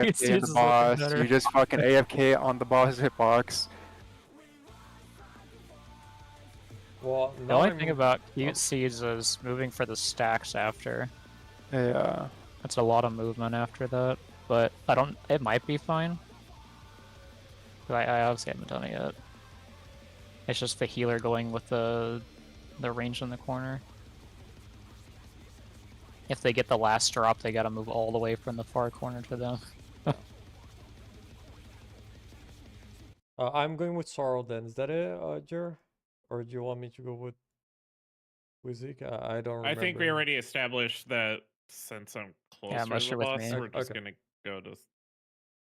AFK on the boss. You just fucking AFK on the boss hitbox. Well, the only thing about cute seeds is moving for the stacks after. Yeah. That's a lot of movement after that, but I don't. It might be fine. I obviously haven't done it yet. It's just the healer going with the range in the corner. If they get the last drop, they gotta move all the way from the far corner to them. I'm going with Sorrow then. Is that it, Jer? Or do you want me to go with Zeke? I don't remember. I think we already established that since I'm closer to the boss, we're just gonna go to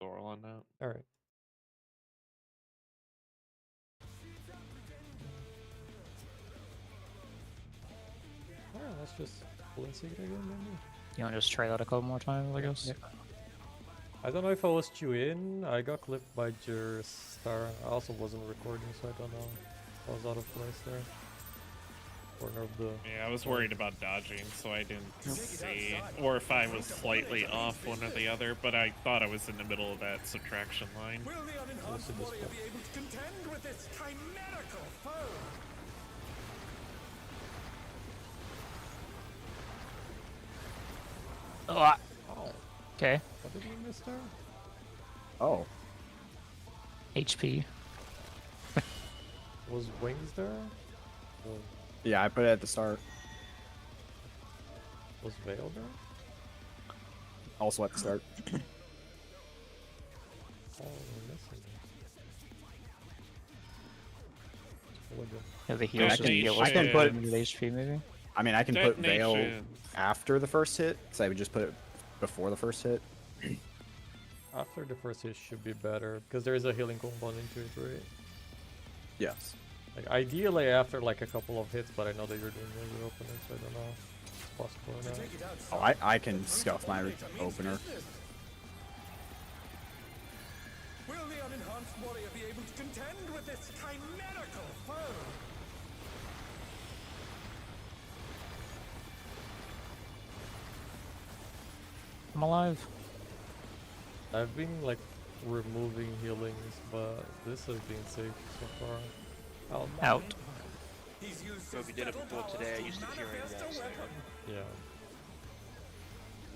Thorl on that. Alright. Alright, let's just pull in Zeke again, maybe? You wanna just try that a couple more times, I guess? Yeah. I don't know if I was too in. I got clipped by Jer's star. I also wasn't recording, so I don't know. I was out of place there. Corner of the... Yeah, I was worried about dodging, so I didn't see. Or if I was slightly off one or the other, but I thought I was in the middle of that subtraction line. Will the unenhanced warrior be able to contend with this chimerical foe? Oh. Okay. What did we miss there? Oh. HP. Was Wings there? Or Yeah, I put it at the start. was Veil there? Also at the start. Oh, we're missing it. Yeah, the heal's just heal. I can put with HP maybe. I mean, I can put Veil after the first hit, because I would just put it before the first hit. After the first hit should be better, because there is a healing component to it, right? Yes. Like ideally after like a couple of hits, but I know that you're doing regular opener, so I don't know if it's possible or not. Oh, I can scuff my opener. Will the unenhanced warrior be able to contend with this chimerical foe? I'm alive. I've been like removing healings, but this has been safe so far. Out. So if you did it before today, I used to curing walls there. Yeah.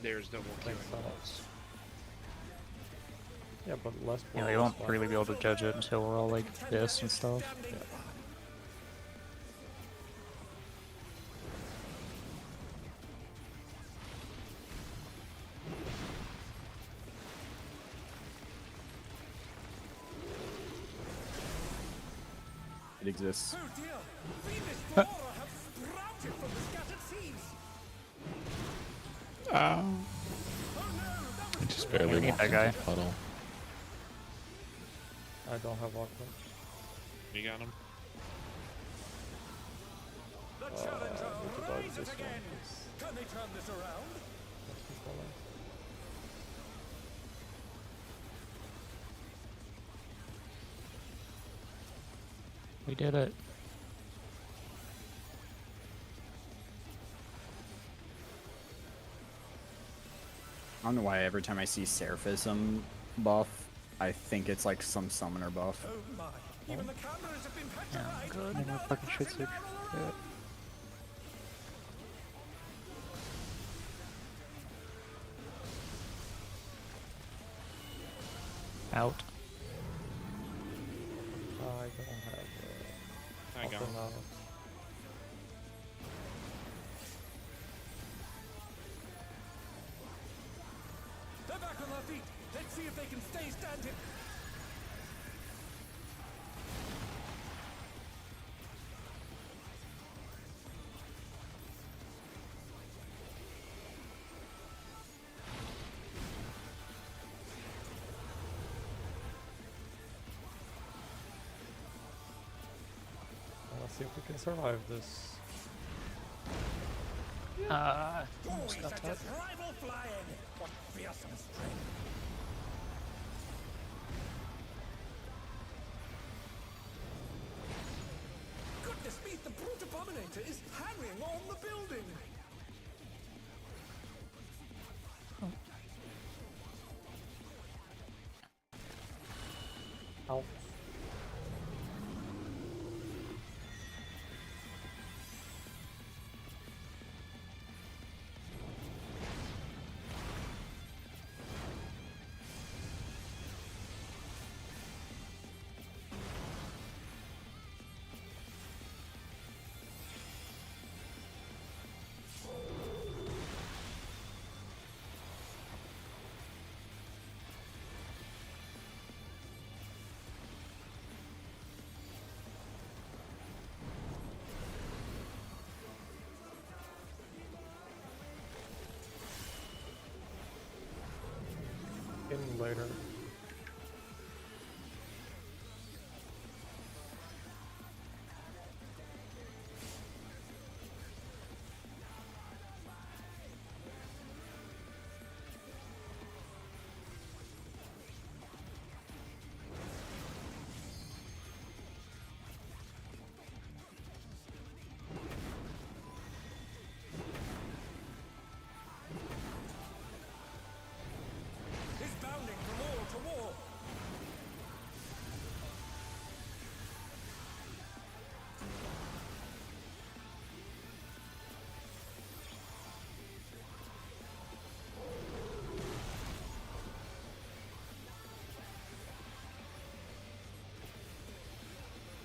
There's no more curing walls. Yeah, but less. Yeah, we won't really be able to judge it until we're all like this and stuff. Yeah. It exists. Oh dear! Fiendish flora have sprouted from the scattered seeds! I just barely walked into the puddle. I don't have walk. You got him? The challenger rises again! Can they turn this around? We did it. I don't know why every time I see Seraphism buff, I think it's like some summoner buff. Oh my! Even the cameras have been petrified! Good. I know fucking shit's like Out. I don't have. I got him. They're back on their feet! Let's see if they can stay standing! Let's see if we can survive this. Rival flying! What fearsome strength! Goodness me, the brute abominator is hanging on the building! Ow. In later. Is bounding from wall to wall.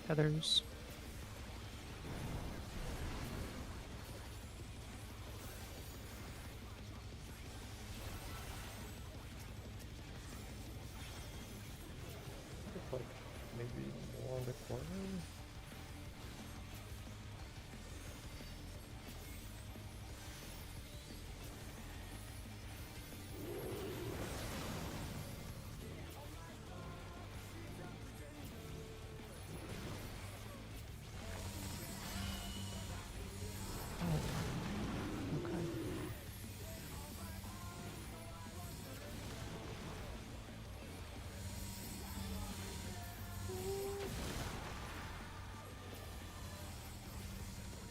Feathers. It's like maybe more on the corner. Okay.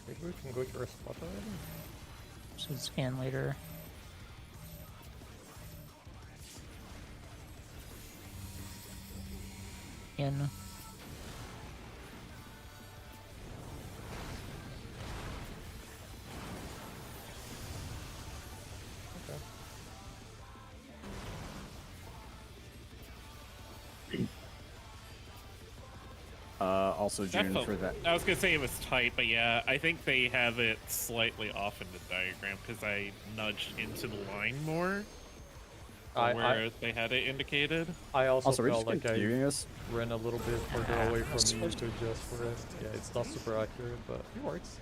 Maybe we can go to our spot already. So scan later. In. Okay. Also June That for felt- that. I was gonna say it was tight, but yeah, I think they have it slightly off in the diagram because I nudged into the line more, where they had it indicated. I also Also, we're felt just like I continuing this. ran a little bit further away from you to adjust for it. Yeah, it's not super accurate, but it works.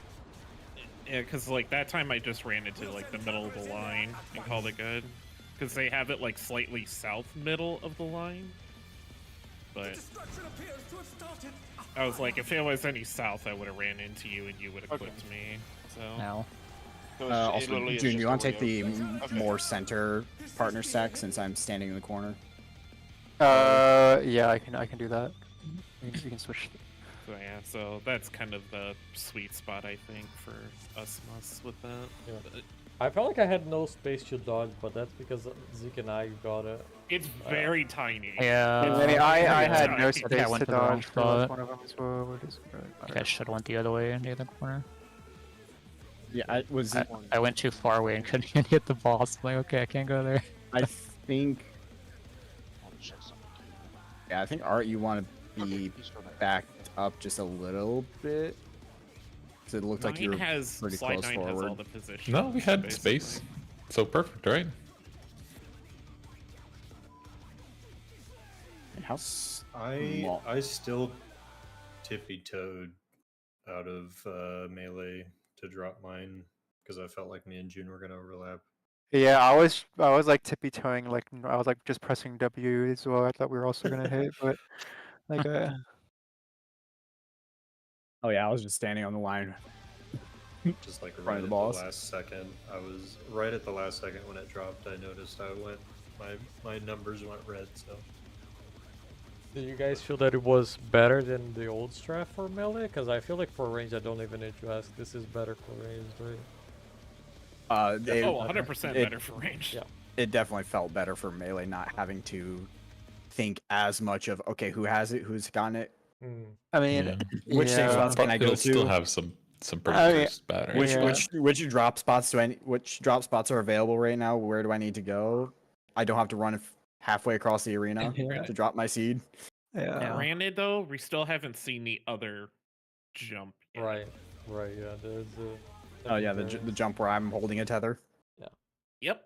Yeah, because like that time I just ran into like the middle of the line and called it good. Because they have it like slightly south middle of the line. But Destruction appears to have started. I was like, if it was any south, I would have ran into you and you would have clipped me. So Now. So it Also, literally is June, just you a want to take way the of- Okay. more center partner stack since I'm standing in the corner? Yeah, I can do that. You can switch. So yeah, so that's kind of the sweet spot I think for us musts with that. Yeah. But I felt like I had no space to dodge, but that's because Zeke and I got it. it's very tiny. Yeah. I had no I space think I went to to the wrong dodge for like spot. one of them as well. Which is I think I should have went the other way near the corner. Yeah, I was. I went too far away and couldn't even hit the boss. I'm like, okay, I can't go there. I think. Yeah, I think Art, you want to be backed up just a little bit. So it looked like you Nine were has pretty slide close 9 has all forward. the positions. No, we had basically. space. So perfect, right? How small? I still tippy-toed out of melee to drop mine because I felt like me and June were gonna overlap. Yeah, I was like tippy toeing, like I was like just pressing W as well. I thought we were also gonna hit, but like Oh yeah, I was just standing on the line. Just like Front right of at the the boss. last second. I was right at the last second when it dropped. I noticed I went. My numbers went red. So Did you guys feel that it was better than the old strat for melee? Because I feel like for range, I don't even need to ask. This is better for range, right? It, Oh, 100% it- better for range. Yeah. it definitely felt better for melee not having to think as much of okay, who has it, who's gotten it, Mm. I mean, Yeah. which safe yeah. spots can I go It'll still to, have some pretty I mean, close battery. which drop spots which drop spots are available right now? Where do I need to go? I don't have to run halfway across the arena Yeah. to drop my seed. Yeah. Granted, though, we still haven't seen the other jump yet. Right. Right. Yeah. There's a. Oh yeah, the secondary. jump where I'm holding a tether. Yep.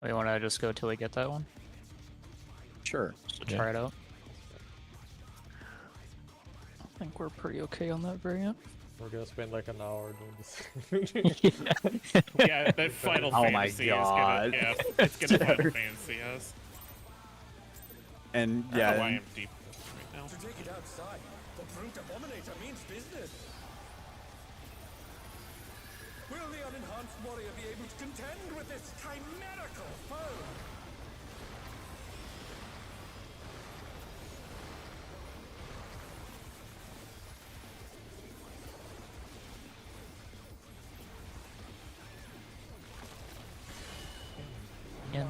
We want to just go till we get that one? Sure. Just to Yeah. try it out. I think we're pretty okay on that variant. We're gonna spend like an hour doing this. Yeah. Yeah, that Final Oh my Fantasy God. is gonna. Yeah, it's gonna Final Fantasy us. And I don't know why yeah, I'm deep right now. To take it outside, the brute abominator means business. Will the unenhanced warrior be able to contend with this chimerical foe? In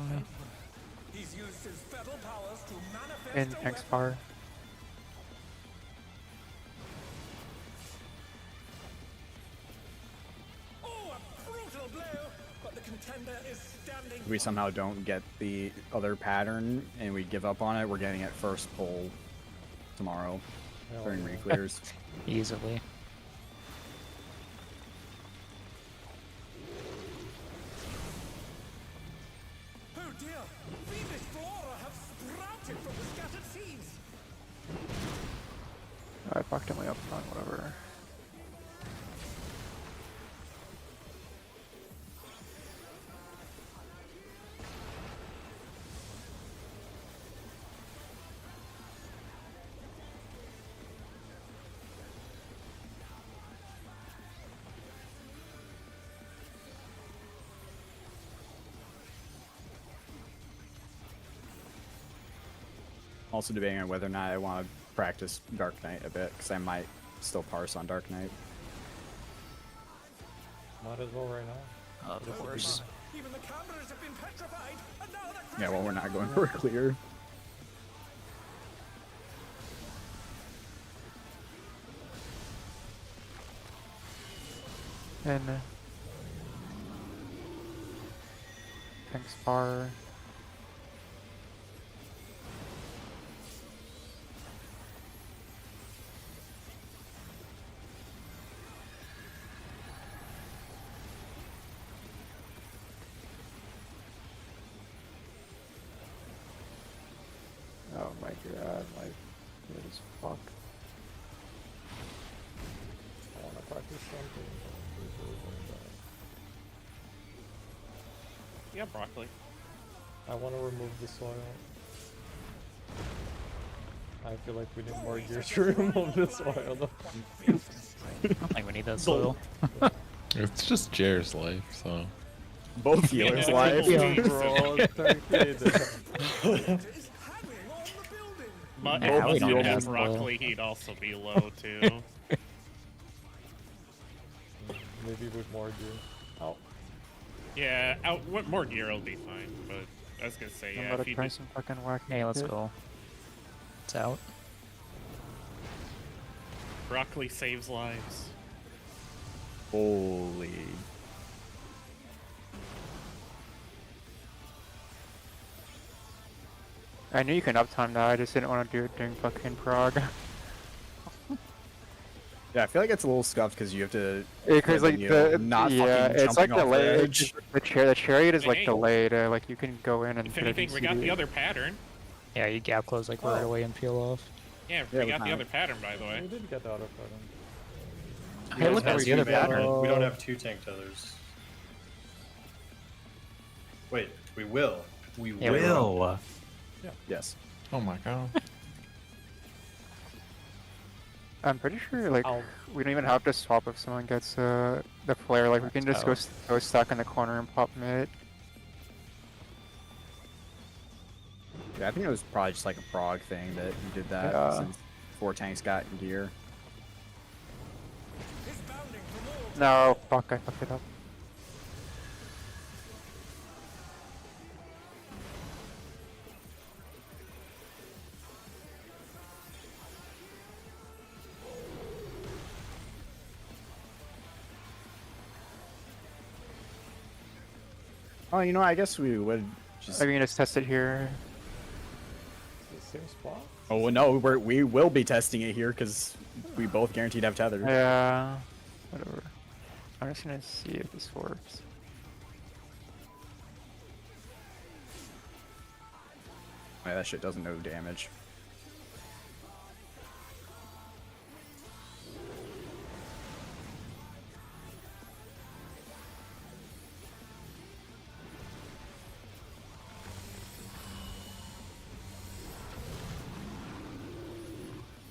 He's used his feral powers to manifest In a tanks weapon. far. Oh, a brutal blow! But the contender is standing. if we somehow don't get the other pattern and we give up on it, we're getting it first pull tomorrow Hell during yeah. reclears. easily. Oh dear! Fiendish flora have sprouted from the scattered seeds. I fucked him way up on whatever. Also debating on whether or not I want to practice Dark Knight a bit, because I might still parse on Dark Knight. Might as well right now. Of course. Even the cameras have been petrified, and now the Yeah, well, we're not going for a clear. In tanks far. Oh my god, my it is fuck. I wanna practice something. Yeah, broccoli. I wanna remove the soil. I feel like we need more gears to remove the soil though. I don't think we need that soil. It's just Jair's life, so. Both healers Yeah, live. yeah. Bro, technically, is hanging on the building. But Nah, we if don't you have had to. broccoli, he'd also be low too. maybe with more gears. Oh, Yeah, what more gear will be fine. But I was gonna say, I'm yeah, about if to you try did, some fucking whack. Hey, let's go. It's out. broccoli saves lives. Holy. I knew you can uptime that, I just didn't want to do it during fucking prog. Yeah, I feel like it's a little scuffed because you have to. Because like you know, the not yeah, fucking it's like jumping off the delayed. edge. The chariot is like Hey. delayed. Like you can go in and If put it in anything, we got the CD. other pattern. Yeah, you gap close like right away and peel off. Yeah, Yeah, we we got the found other pattern, by the we way. did get the auto pattern. Hey, look, guys that's the have other to do pattern. We don't have 2 tank tethers. Wait, we will. We Yeah, we will. Yes. Oh my god. I'm pretty sure like Ow. we don't even have to swap if someone gets the flare. Like we can just go stuck in the corner and pop mid. Yeah, I think it was probably just like a prog thing that you did that Yeah. since 4 tanks got in gear. He's bounding for more. No, fuck, I fucked it up. Oh, you know, I guess we would just. Are we gonna just test it here? Same spot? Oh well, no, we will be testing it here because we both guaranteed to have tether. Yeah. Whatever. I'm just gonna see if this works. Yeah, that shit doesn't do damage.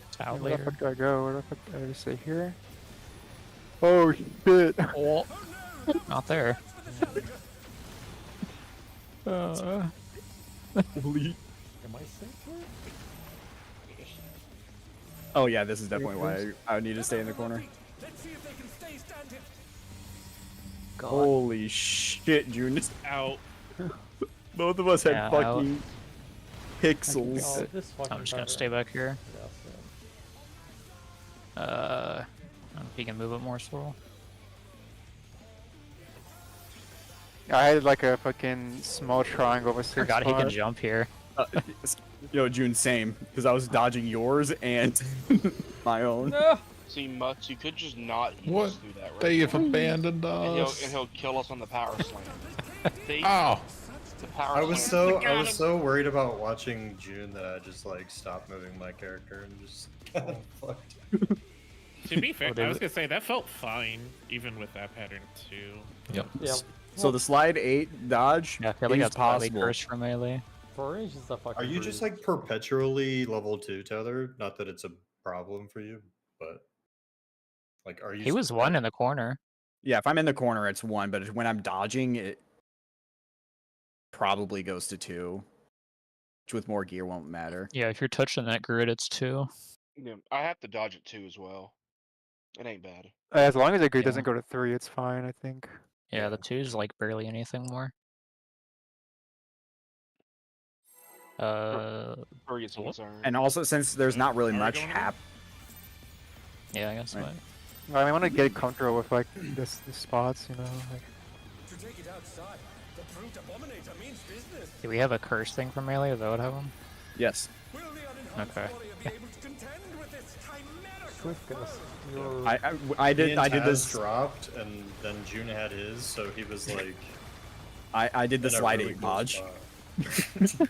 It's out Where the later. fuck do I go? Where the fuck do I stay here? Oh shit! Oh, not there. Holy. Am I safe here? Oh yeah, this is definitely why I would need to stay in the corner. Let's see if they can stay standing. God. Holy shit, June! Out. Both of us had Yeah, fucking Oh, pixels. this fucking I'm just gonna pattern. stay back here. Yeah, same. I don't know if you can move it more slow. I had like a fucking small triangle with 6 Forgot he can spots. jump here. Yo, June, same, because I was dodging yours and my own. No! See, Mutts, you could just not What? just do that right They now. have abandoned And us. he'll kill us on the power slam. See? Oh, The power I was slam. so I was so worried about watching June that I just like stopped moving my character and just fucked. To be fair, Oh, they I was were- gonna say that felt fine, even with that pattern too. yep. Yeah. So the slide 8 dodge Yeah, I feel like is that's probably possible. cursed for melee. For range is the fucking Are you just breeze. like perpetually level 2 tether? Not that it's a problem for you, but like, are you? He was one in the corner. Yeah, if I'm in the corner, it's 1, but when I'm dodging, it probably goes to 2. Which with more gear won't matter. Yeah, if you're touching that grid, it's 2. Yeah, I have to dodge it too as well. It ain't bad. As long as the grid Yeah. doesn't go to 3, it's fine, I think. Yeah, the 2's like barely anything more. Or gets What? concerned. And also, since there's not really Are we much going in? hap. Yeah, I guess Right. what? I want to get comfortable with like the spots, you know. Like, To take it outside, the brute abominator means business. Do we have a curse thing for melee? Is that what happened? Yes. Will the unenhanced Okay. warrior be able to contend with this chimerical Swift foe? gust. You're... I Me did and I did Taz this dropped, and then June had his, so he was like. I did the in a slide really 8 cool dodge. spot.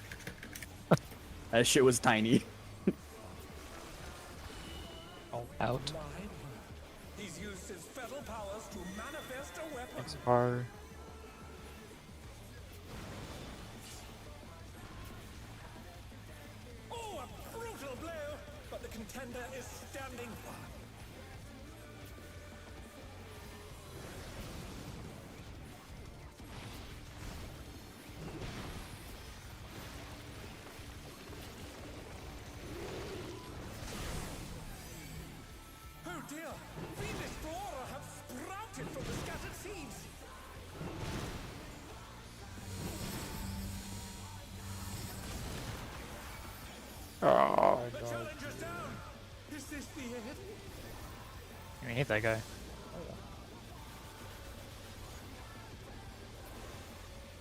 That shit was tiny. Out. He's used his feral powers to manifest a weapon. it's far. Oh, a brutal blow! But the contender is standing firm. Oh dear! Fiendish flora have sprouted from the scattered seeds! Oh, The challenger's down! Is this the end? We need that guy.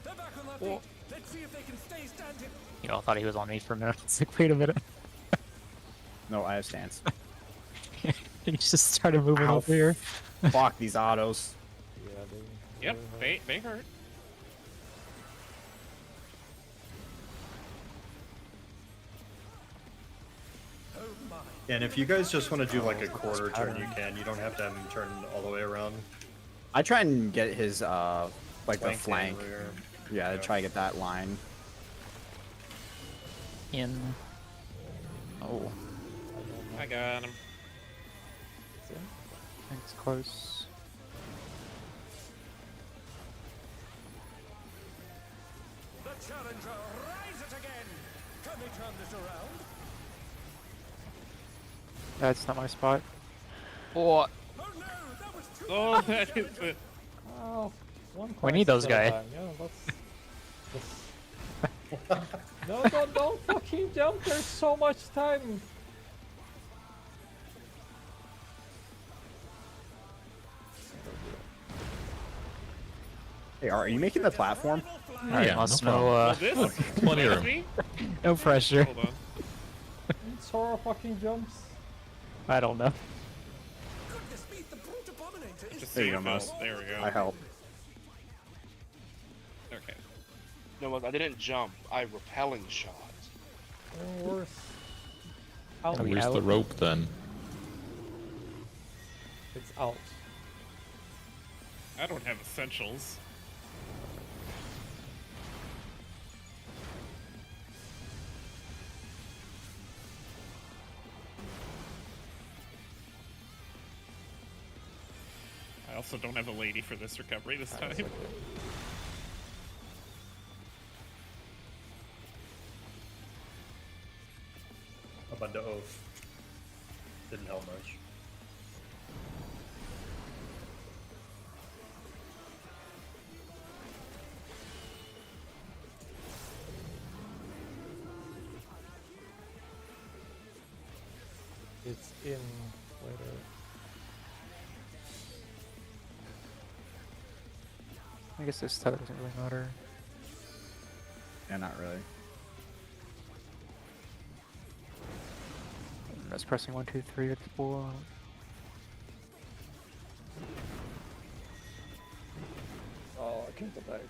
They're back on their feet. Let's see if they can stay standing. You all thought he was on me for a minute. It's like, wait a minute. No, I have stance. He just started moving Ow. over here. Fuck these autos. Yeah, Yep, they hurt. Oh my. And if you guys just want to do like a quarter turn, you can. You don't have to have him turn all the way around. I try and get his like the and flank. rear. Yeah, I try to get that line. In. Oh. I got him. I think it's close. The challenger rise it again. Can they turn this around? That's not my spot. Oh, Oh no, that was too Oh, that is it. Oh, one We need those crisis at a guy. time. Yeah, that's... No, don't fucking jump. There's so much time. Hey, are you making the platform? Alright, Yeah, must no know, Well, this Plenty of reminds room. me. no pressure. Hold on. Sora fucking jumps. I don't know. Goodness me, the brute abominator is Just There you go, save Mouse. it. There we go. I help. Okay. No, look, I didn't jump. I repelling shot. Or worse. Out. Are we Where's the out? rope then? It's out. I don't have essentials. I also don't have a lady for this recovery this time. I'm under oath. Didn't help much. It's in later. I guess this stat doesn't really matter. Yeah, not really. I'm just pressing 1, 2, 3 at the full. Oh, I can't go back.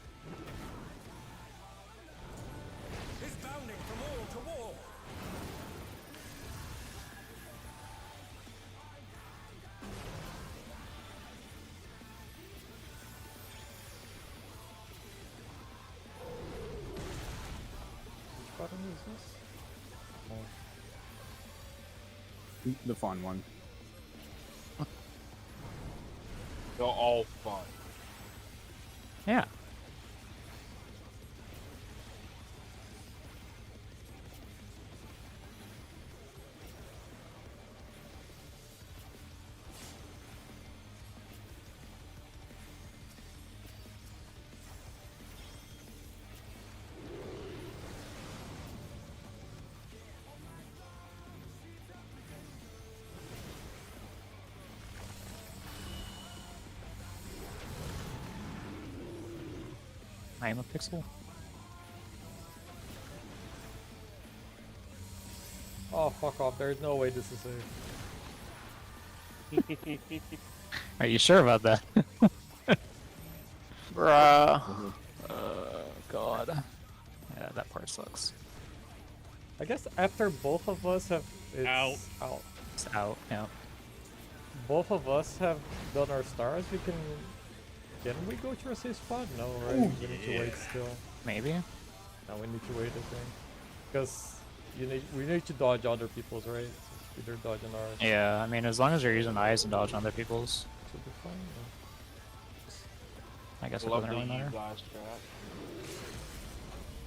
is bounding from wall to wall. Which button is this? The fun one. They're all fun. Yeah. I am a pixel. Oh, fuck off. There's no way this is safe. Are you sure about that? Bruh. God. Yeah, that part sucks. I guess after both of us have... It's Out. out. It's out, yeah. Both of us have done our stars. We can... Can we go to a safe spot? No, right? Ooh, we need to yeah. wait still. Maybe? No, we need to wait, I think. Because we need to dodge other people's, right? So either dodging ours. Yeah, I mean, as long as you're using eyes and dodge on other people's, Should be fine. I guess it Love doesn't the really you matter. guys strat.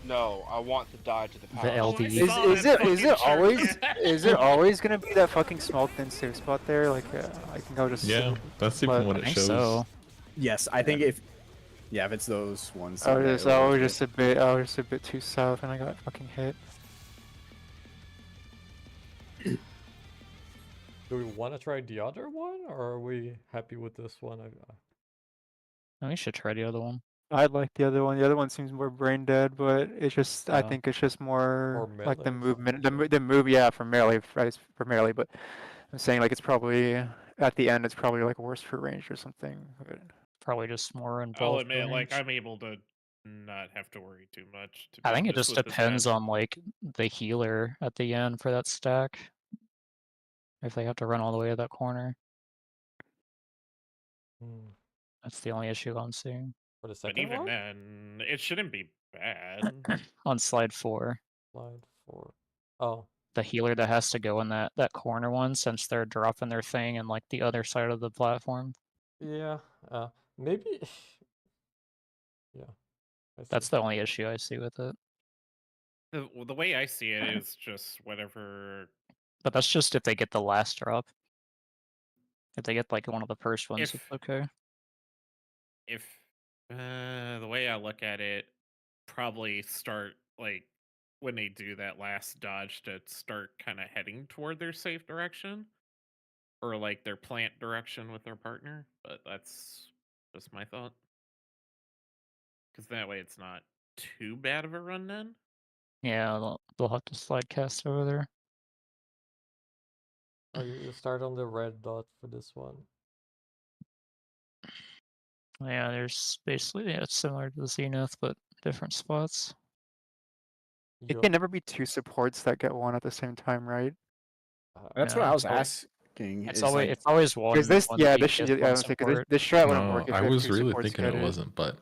No, I want to die to the power. The Oh, I LD. saw that Is it fucking always shirt. is it always gonna be that fucking small thin safe spot there? Like I think I'll just Yeah, that's even but what I it think shows. so. Yes, I think if it's those ones. I yeah, was it'll go to it. I was just a bit too south and I got fucking hit. Do we want to try the other one, or are we happy with this one? We should try the other one. I like the other one. The other one seems more brain dead, but it's just I Yeah. think it's just more Or like the melee or movement, something. the move. Yeah, for melee, right? For melee, but I'm saying like it's probably at the end. It's probably like worse for range or something. But Probably just more I'll involved admit, like range. I'm able to not have to worry too much. To I be think it honest, just with the depends stats. on like the healer at the end for that stack. If they have to run all the way to that corner. Hmm. That's the only issue I'm seeing. For the But second even one? then, it shouldn't be bad. On slide 4. Slide 4. Oh. The healer that has to go in that corner one, since they're dropping their thing in like the other side of the platform. Yeah. Maybe... yeah. I see. That's the only issue I see with it. The way I see it is just whatever. But that's just if they get the last drop. If they get like one of the first ones, it's If okay. if the way I look at it, probably start like when they do that last dodge to start kind of heading toward their safe direction or like their plant direction with their partner. But that's just my thought. Because that way it's not too bad of a run then. Yeah, they'll have to slide cast over there. Oh, you start on the red dot for this one. Yeah, there's basically, yeah, it's similar to the Zenith, but different spots. It Yo- can never be two supports that get one at the same time, right? That's what No, I was it's always- asking. It's Is always like, it's always one. Because this, one yeah, DPS, this should, one I was because support. this strat wouldn't No, work if I if was two really supports thinking get it it. wasn't, but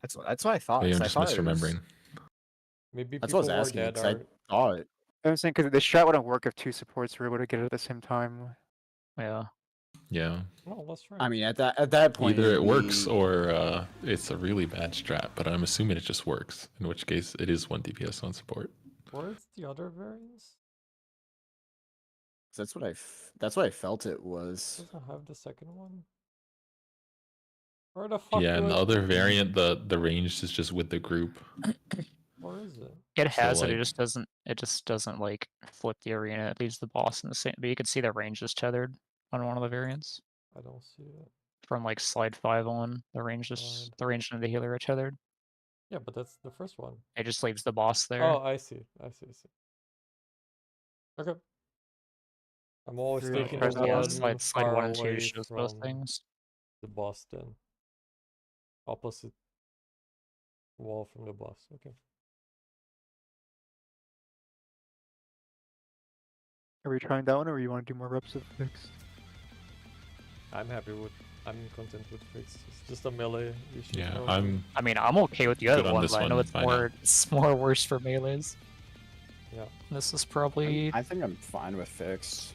that's what I thought. maybe I'm I just thought it was- misremembering. Maybe That's what I people was who are asking. dead 'Cause I are. thought. I'm saying because the strat wouldn't work if two supports were able to get it at the same time. Yeah. No, Yeah. that's right. I mean, at that point, Either it it'd works be- or it's a really bad strat, but I'm assuming it just works, in which case it is 1 DPS, 1 support. Where's the other variants? that's what that's what I felt it was. Doesn't have the second one. Where the fuck? Yeah, do and the I- other variant, the range is just with the group. Where is it? It So, has it. like- It just doesn't. It just doesn't like flip the arena. It leaves the boss in the same. But you can see the range is tethered on one of the variants. I don't see it. From like slide 5 on, the range is Slide. the range and the healer are tethered. Yeah, but that's the first one. It just leaves the boss there. Oh, I see. I see. I see. Okay. I'm always Really taking surprised the that one wasn't- slide far 1 and 2 away shows both from things. the boss then. Opposite wall from the boss. Okay. Are we trying that one, or you want to do more reps of fixed? I'm content with fixed. It's just a melee. You should Yeah, know. I'm I mean, I'm okay with the other Good on one, this but I know one it's by now. it's more worse for melees. Yeah. This is probably I think I'm fine with fixed.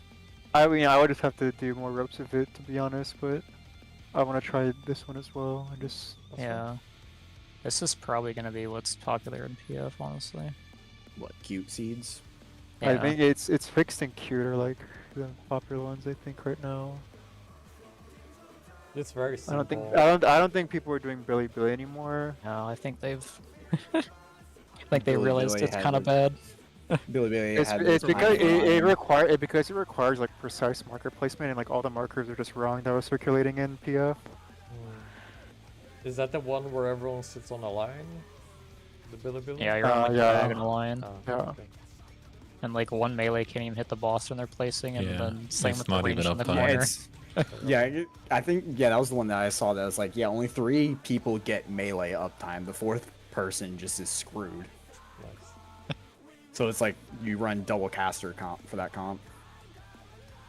I mean, I would just have to do more reps of it, to be honest, but I want to try this one as well. And just That's fine. yeah. This is probably gonna be what's popular in PF, honestly. What, cute seeds? I Yeah. think it's fixed and cute are like the popular ones. I think right now. It's very I simple. don't think people are doing Billy Billy anymore. No, I think they've. I think they Billy realized Billy it's had kind of the- bad. Billy Billy It's, had it's the because time. because it requires like precise marker placement, and like all the markers are just wrong that was circulating in PF. Is that the one where everyone sits on a line? The Billy Billy? Yeah, you're on like a yeah. diagonal line, Oh, Yeah. okay. and like one melee can't even hit the boss when they're placing, and Yeah, then same it's with the not range even in the uptime. Yeah, corner. it's, yeah, I think that was the one that I saw that was like, yeah, only 3 people get melee uptime. The 4th person just is screwed. Nice. So it's like you run double caster comp for that comp.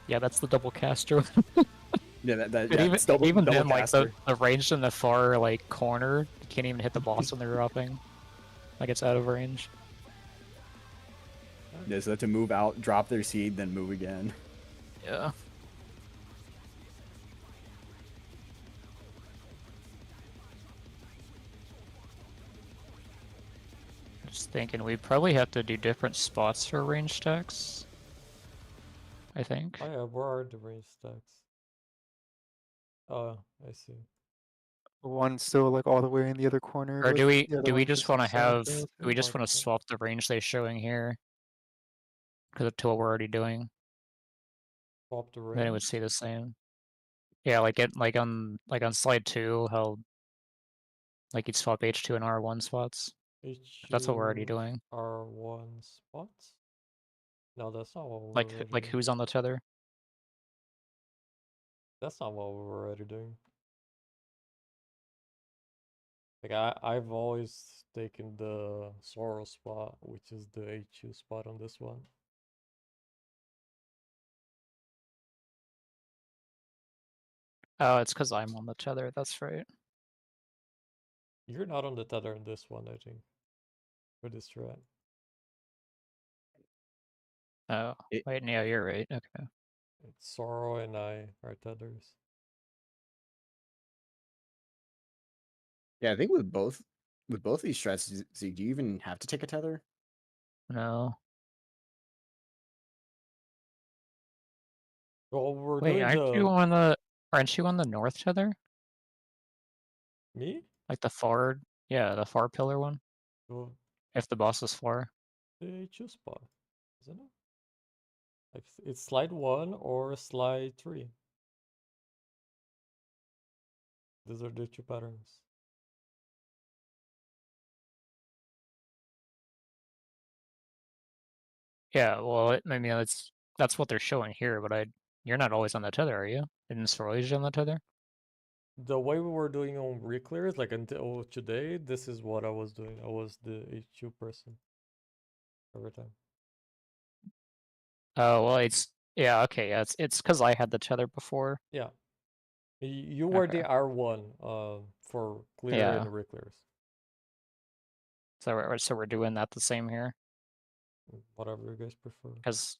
Yeah, that's the double caster. Yeah, that But yeah, even it's double, even double then, like caster. the range in the far like corner, you can't even hit the boss when they're dropping. Like it's out of range. Yeah, so they have to move out, drop their seed, then move again. Yeah. Just thinking, we probably have to do different spots for range stacks. I think. Oh yeah, where are the range stacks? I see. One's still like all the way in the other corner. Or but do we the other do we one's just want to inside have the- do we just want Okay. to swap the range they're showing here? Because to what we're already doing, Swap the range. then it would stay the same. Yeah, like on slide 2, how like you'd swap H2 and R1 spots. That's what we're already HU doing. R1 spots? No, that's not what we're Like already like doing. who's on the tether? That's not what we were already doing. Like I've always taken the Sorrow spot, which is the HU spot on this one. Oh, it's because I'm on the tether. That's right. You're not on the tether in this one, I think. For this strat. Oh, It- wait, yeah, you're right. Okay. It's Sorrow and I are tethers. Yeah, I think with both these strats, do you even have to take a tether? No. Well, we're Wait, doing aren't you on the north tether? Me? Like the the far pillar one? Well, If the boss is far. the HU spot, isn't it? Like it's slide 1 or slide 3. These are the 2 patterns. Yeah, well, I mean, that's what they're showing here, but you're not always on the tether, are you? Isn't Sorage on the tether? The way we were doing on reclears, like until today, this is what I was doing. I was the HQ person every time. Oh, well, yeah, okay, yeah, it's because I had the tether before. Yeah. You were Okay. the R1 for clear Yeah. and reclears. So we're doing that the same here, Whatever you guys prefer. because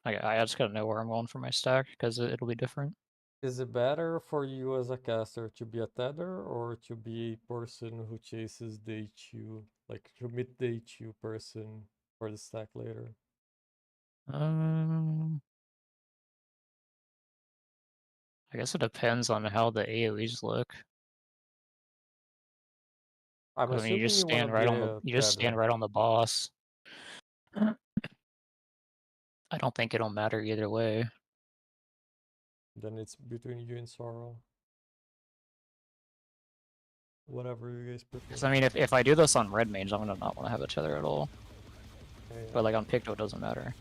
I just gotta know where I'm going for my stack, because it'll be different. Is it better for you as a caster to be a tether or to be a person who chases the HU, like to meet the HU person for the stack later? I guess it depends on how the AoEs look. I'm I mean, assuming you want to be a you just stand tether. right on the boss. I don't think it'll matter either way. Then it's between you and Sorrow. Whatever you guys prefer. Because I mean, if I do this on red mage, I'm gonna not want to have a tether at all. Yeah. But like on Picto, it doesn't matter.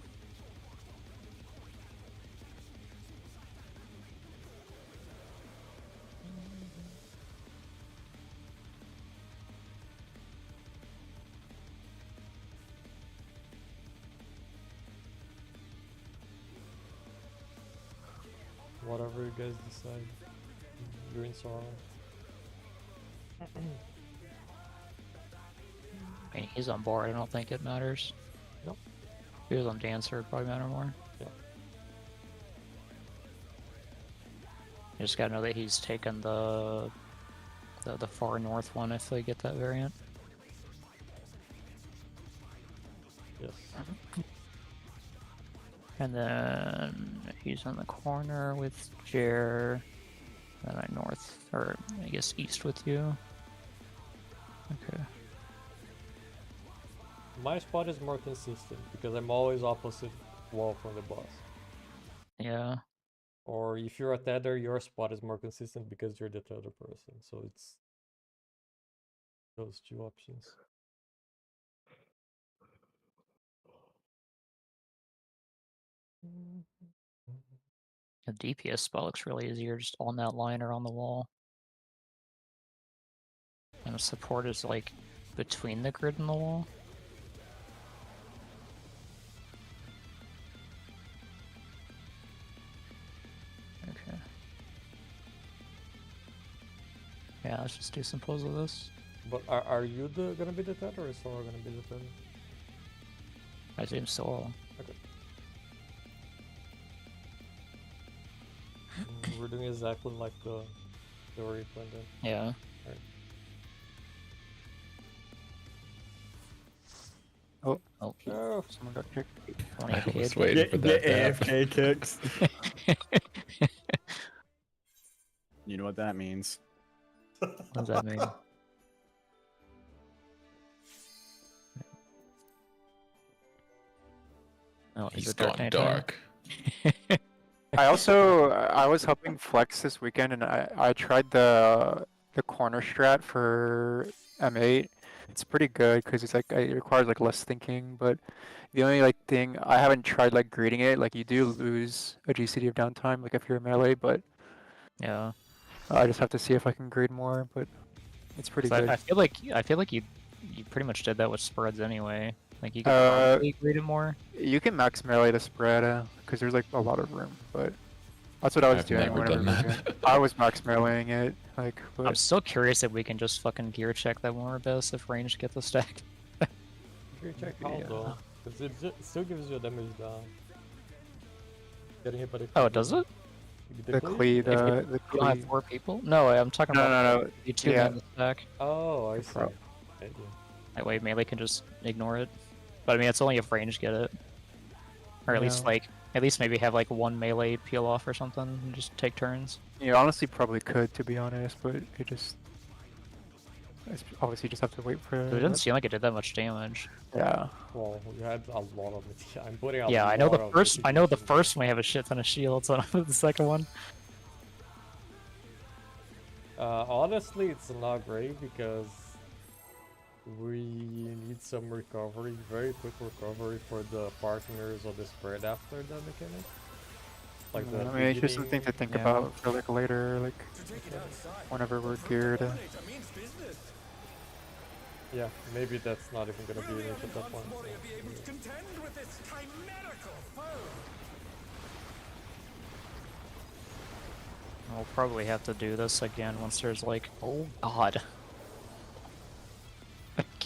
Whatever you guys decide. You're in Sorrow. I mean, he's on board. I don't think it matters. Nope. If he was on Dancer, it'd probably matter more. Yeah. You just gotta know that he's taken the far north one if they get that variant. Yes. And then he's in the corner with Jer. Then I north, or I guess east with you. Okay. My spot is more consistent because I'm always opposite wall from the boss. Yeah. Or if you're a tether, your spot is more consistent because you're the tether person. So it's those two options. The DPS spot looks really easy. You're just on that line or on the wall. And the support is like between the grid and the wall. Okay. Yeah, let's just do some pulls of this. But are you gonna be the tether or is Sora gonna be the tether? I assume so. Okay. We're doing exactly like the story planned in. Yeah. Right. Oh. Oh. Someone got kicked. I was waiting for that to happen. AFK kicks. You know what that means. What does that mean? Oh, is He's it Dark gone Knight time? dark. I was helping Flex this weekend, and I tried the corner strat for M8. It's pretty good because it's like it requires like less thinking, but the only like thing I haven't tried like greeting it. Like you do lose a GCD of downtime, like if you're melee, but Yeah. I just have to see if I can greed more. But it's pretty 'Cause good. I feel like you pretty much did that with spreads anyway. Like you could Uh, probably greed it more. You can max melee the spread because there's like a lot of room, but that's what I was I've doing never whenever done we were that. doing- I was max meleeing it, like. I'm But still curious if we can just fucking gear check that one best if range get the stack. Gear check how Yeah. though? Because it still gives you a damage down. Getting hit by the Oh, does it? the cleat, If the you don't have cleat. 4 people? No, I'm talking No, about no, no. you 2 Yeah. in the stack. Oh, I The see. pro- Thank you. That way melee can just ignore it. But I mean, it's only if range get it. Or at least Yeah. like, at least maybe have like 1 melee peel off or something and just take turns. You honestly probably could, to be honest, but it just. Obviously, you just have to wait for. It didn't seem like it did that much damage. Yeah. Well, you had a lot of it. I'm putting a Yeah, lot I know the of first. I know the mitigation. first one we have a shit ton of shields, so the second one. Honestly, it's not great because we need some recovery, very quick recovery for the partners of the spread after the mechanic. Like the I mean, it's just something to think yeah. about for like later, like To take it outside, whenever we're the geared. Dominator means business. Yeah, maybe that's not even gonna be Will an the issue at that point. unenhanced warrior so, be able to yeah. contend with this chimerical foe? We'll probably have to do this again once there's like, oh god.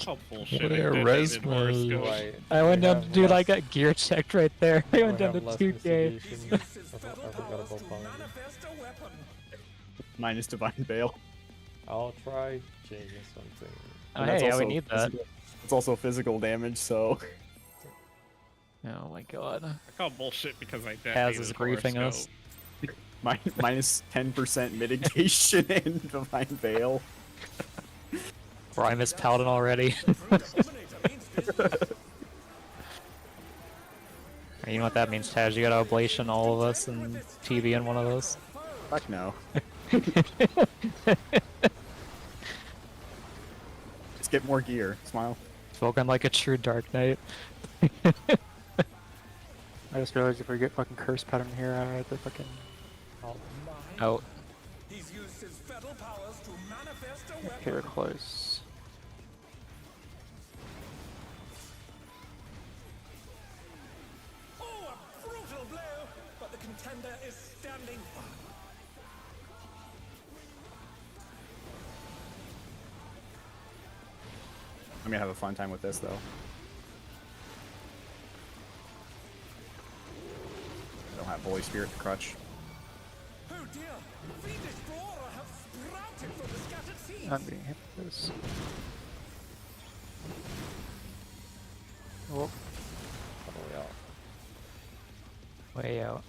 Oh bullshit! Where I res detonated horoscope. Right. I we went down have to do less- like a gear check right there. I we went down to have less 2k. investigation. He uses I fetal forgot powers about to Paladin. manifest a weapon. Minus Divine Veil. I'll try changing something. Oh, And that's hey, yeah, we also need that. It's also physical damage, so Oh my god. I call bullshit because I Kaz is detonated griefing us. horoscope. minus 10% mitigation in Divine Veil. Bro, I missed Paladin already. The Dominator means business. You know what that means, Taz? You gotta ablation all of us and TV in one of those. Fuck no. Just get more gear. Smile. Spoken like a true Dark Knight. I just realized if we get fucking curse pattern here, I have to fucking Out. He's used his fetal powers to manifest a okay, we're weapon. close. Oh, a brutal blow! But the contender is standing firm. I'm gonna have a fun time with this though. I don't have Holy Spirit to crutch. Oh dear! Fiendish Flora have sprouted from the scattered seeds. I'm being hit with this. Oh, Oh, yeah. Way out.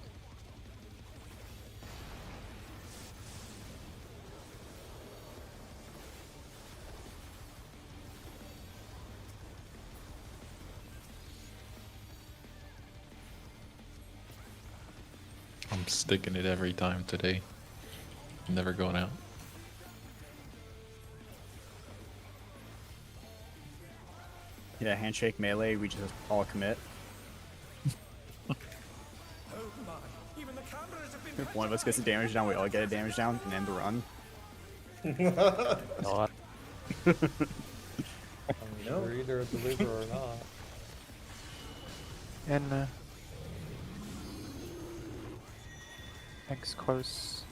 I'm sticking it every time today. Never going out. Yeah, handshake melee, we just all commit. Oh my! Even the cameras have been. If one of us gets a damage down, we all get a damage down and end the run. God. I'm sure either deliver or not. and X close.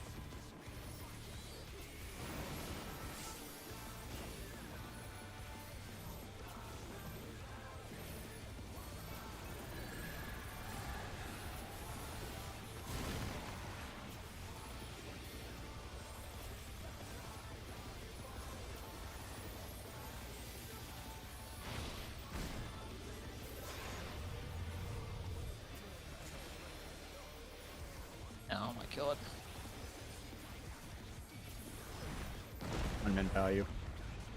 Oh my god. 1 min value.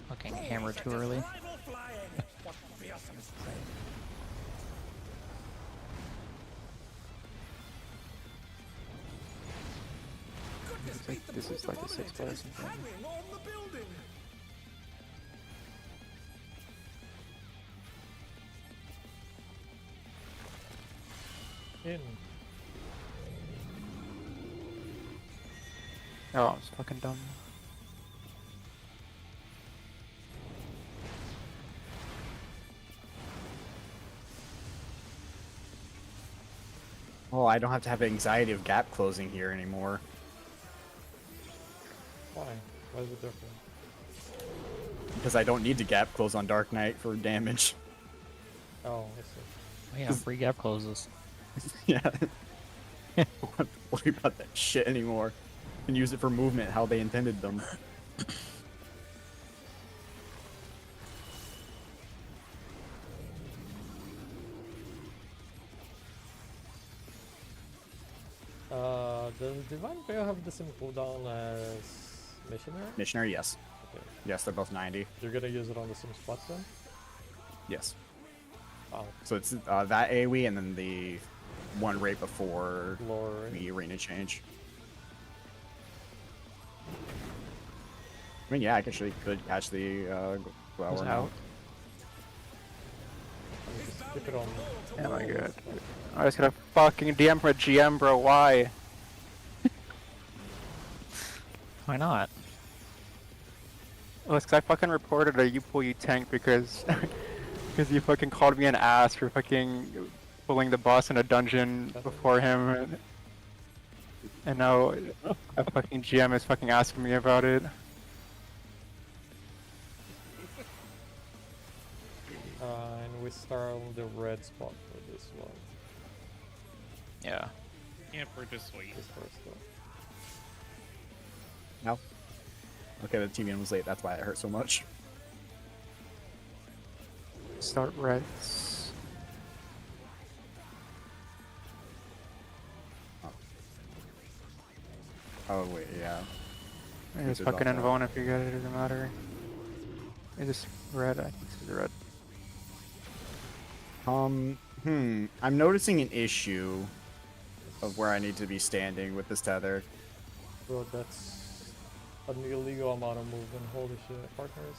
Fucking hammer too early. Rival flying. What fearsome strength! Goodness me, the This is like a 6 Dominator is something. hanging on the building. In. Oh, I was fucking dumb. Oh, I don't have to have anxiety of gap closing here anymore. Why? Why is it different? Because I don't need to gap close on Dark Knight for damage. Oh, I see. Oh yeah, free gap closes. Yeah. I don't have to worry about that shit anymore. And use it for movement how they intended them. Does Divine Veil have the same cooldown as Missionary? Missionary, yes. Okay. Yes, they're both 90. You're gonna use it on the same spots then? Yes. Oh, So it's that AoE and then the one right before lower. the arena change. I mean, yeah, I actually could catch the Was Glower now. out. You just keep it on. Oh my all god. this stuff. I just got a fucking DM from a GM, bro. Why? Why not? Well, it's 'cause I fucking reported a you pull you tank because because you fucking called me an ass for fucking pulling the boss in a dungeon before him, and now a fucking GM is fucking asking me about it. And we start on the red spot for this one. Yeah. Yep, we're just waiting. This first one. No. Okay, the TVN was late. That's why it hurt so much. Start reds. Oh wait, yeah. I just did fucking about that. invone if you get it, it doesn't matter. It's just red, I think it's red. I'm noticing an issue of where I need to be standing with this tether. Bro, that's an illegal amount of movement. Holy shit, partners.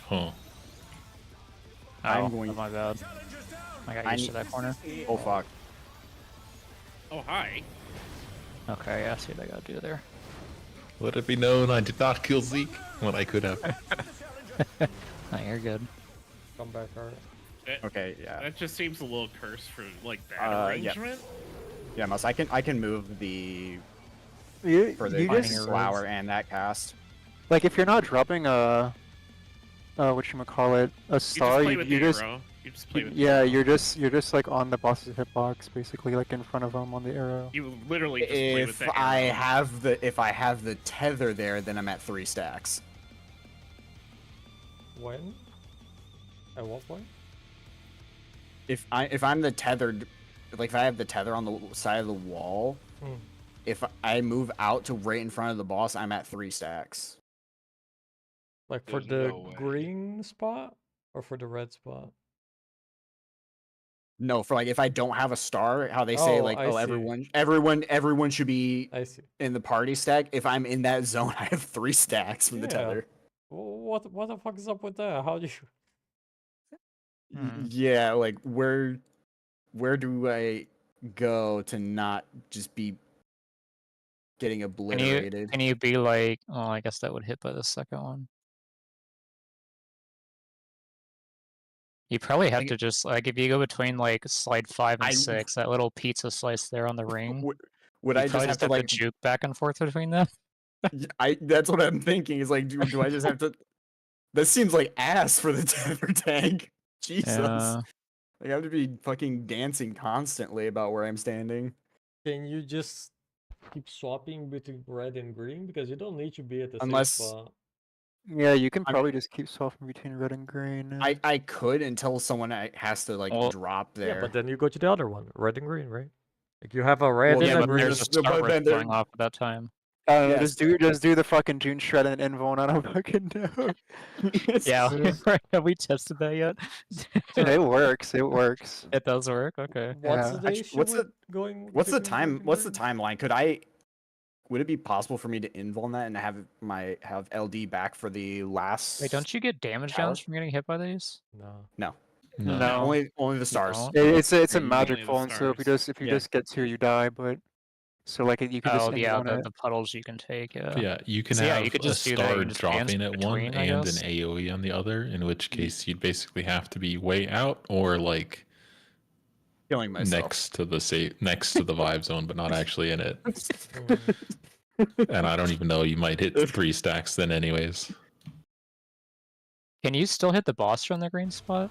Huh. I'm Oh, going- my bad. I got I used to need- that corner. Oh fuck. Oh, hi. Okay, yeah, I see what I gotta do there. Let it be known I did not kill Zeke when I could have. No, you're good. Come back, Art. Okay, yeah. That just seems a little cursed for like that Yeah. arrangement. Yeah, Mouse, I can move the You, for the you Finding just, your flower and that cast. like, if you're not dropping a, whatchamacallit, a You just star, play you, with you the just, arrow. You just play with the yeah, arrow. you're just like on the boss's hitbox, basically, like in front of him on the arrow. You literally just play with If the I arrow. have the tether there, then I'm at 3 stacks. When? At what point? If I'm the tethered, like if I have the tether on the side of the wall, Hmm. if I move out to right in front of the boss, I'm at 3 stacks. Like for There's the no way. green spot or for the red spot? No, for like if I don't have a star, how they say Oh, like, I oh, see. everyone should be I see. in the party stack. If I'm in that zone, I have 3 stacks from the Yeah. tether. What the fuck is up with that? How do you? Yeah, like where do I go to not just be getting obliterated? Can you be like, oh, I guess that would hit by the second one. You probably have Like- to just, like, if you go between, like, slide 5 and I- 6, that little pizza slice there on the ring, Would you I just probably have to like? juke back and forth between them. That's what I'm thinking. Is like, do I just have to? That seems like ass for the tether tank. Jesus. Yeah. Like, I have to be fucking dancing constantly about where I'm standing. Can you just keep swapping between red and green because you don't need to be at the Unless- same spot? Yeah, you can I'm- probably just keep swapping between red and green. I could until someone has to like Well, drop there. Yeah, but then you go to the other one, red and green, right? Like you have a red Well, and yeah, a but green. There's a but start then there- going off at that time. Yes. Just do the fucking June shred and invuln. I don't fucking know. Yeah, Yes. have we tested that yet? It works. It works. It does work. Okay. What's Yeah. the Actu- issue what's with going? What's the between red time? and What's the green? timeline? Would it be possible for me to invuln that and have LD back for the last? Wait, don't you get damage Tower? downs from getting hit by these? No. No, No. only the stars. don't? It's a Yeah, it's a you magic only the fall, and so stars. if you Yeah. just get to, you die. But so like you could just Oh, yeah, invuln it. the puddles you can take. Yeah. Yeah, you can So, yeah, have you could a just do that, you star can just dance dropping at one between, I and an guess. AoE on the other, in which case you'd basically have to be way out or like Killing myself. next to the vibe zone, but not actually in it. Mm. And I don't even know, you might hit 3 stacks then anyways. Can you still hit the boss from the green spot?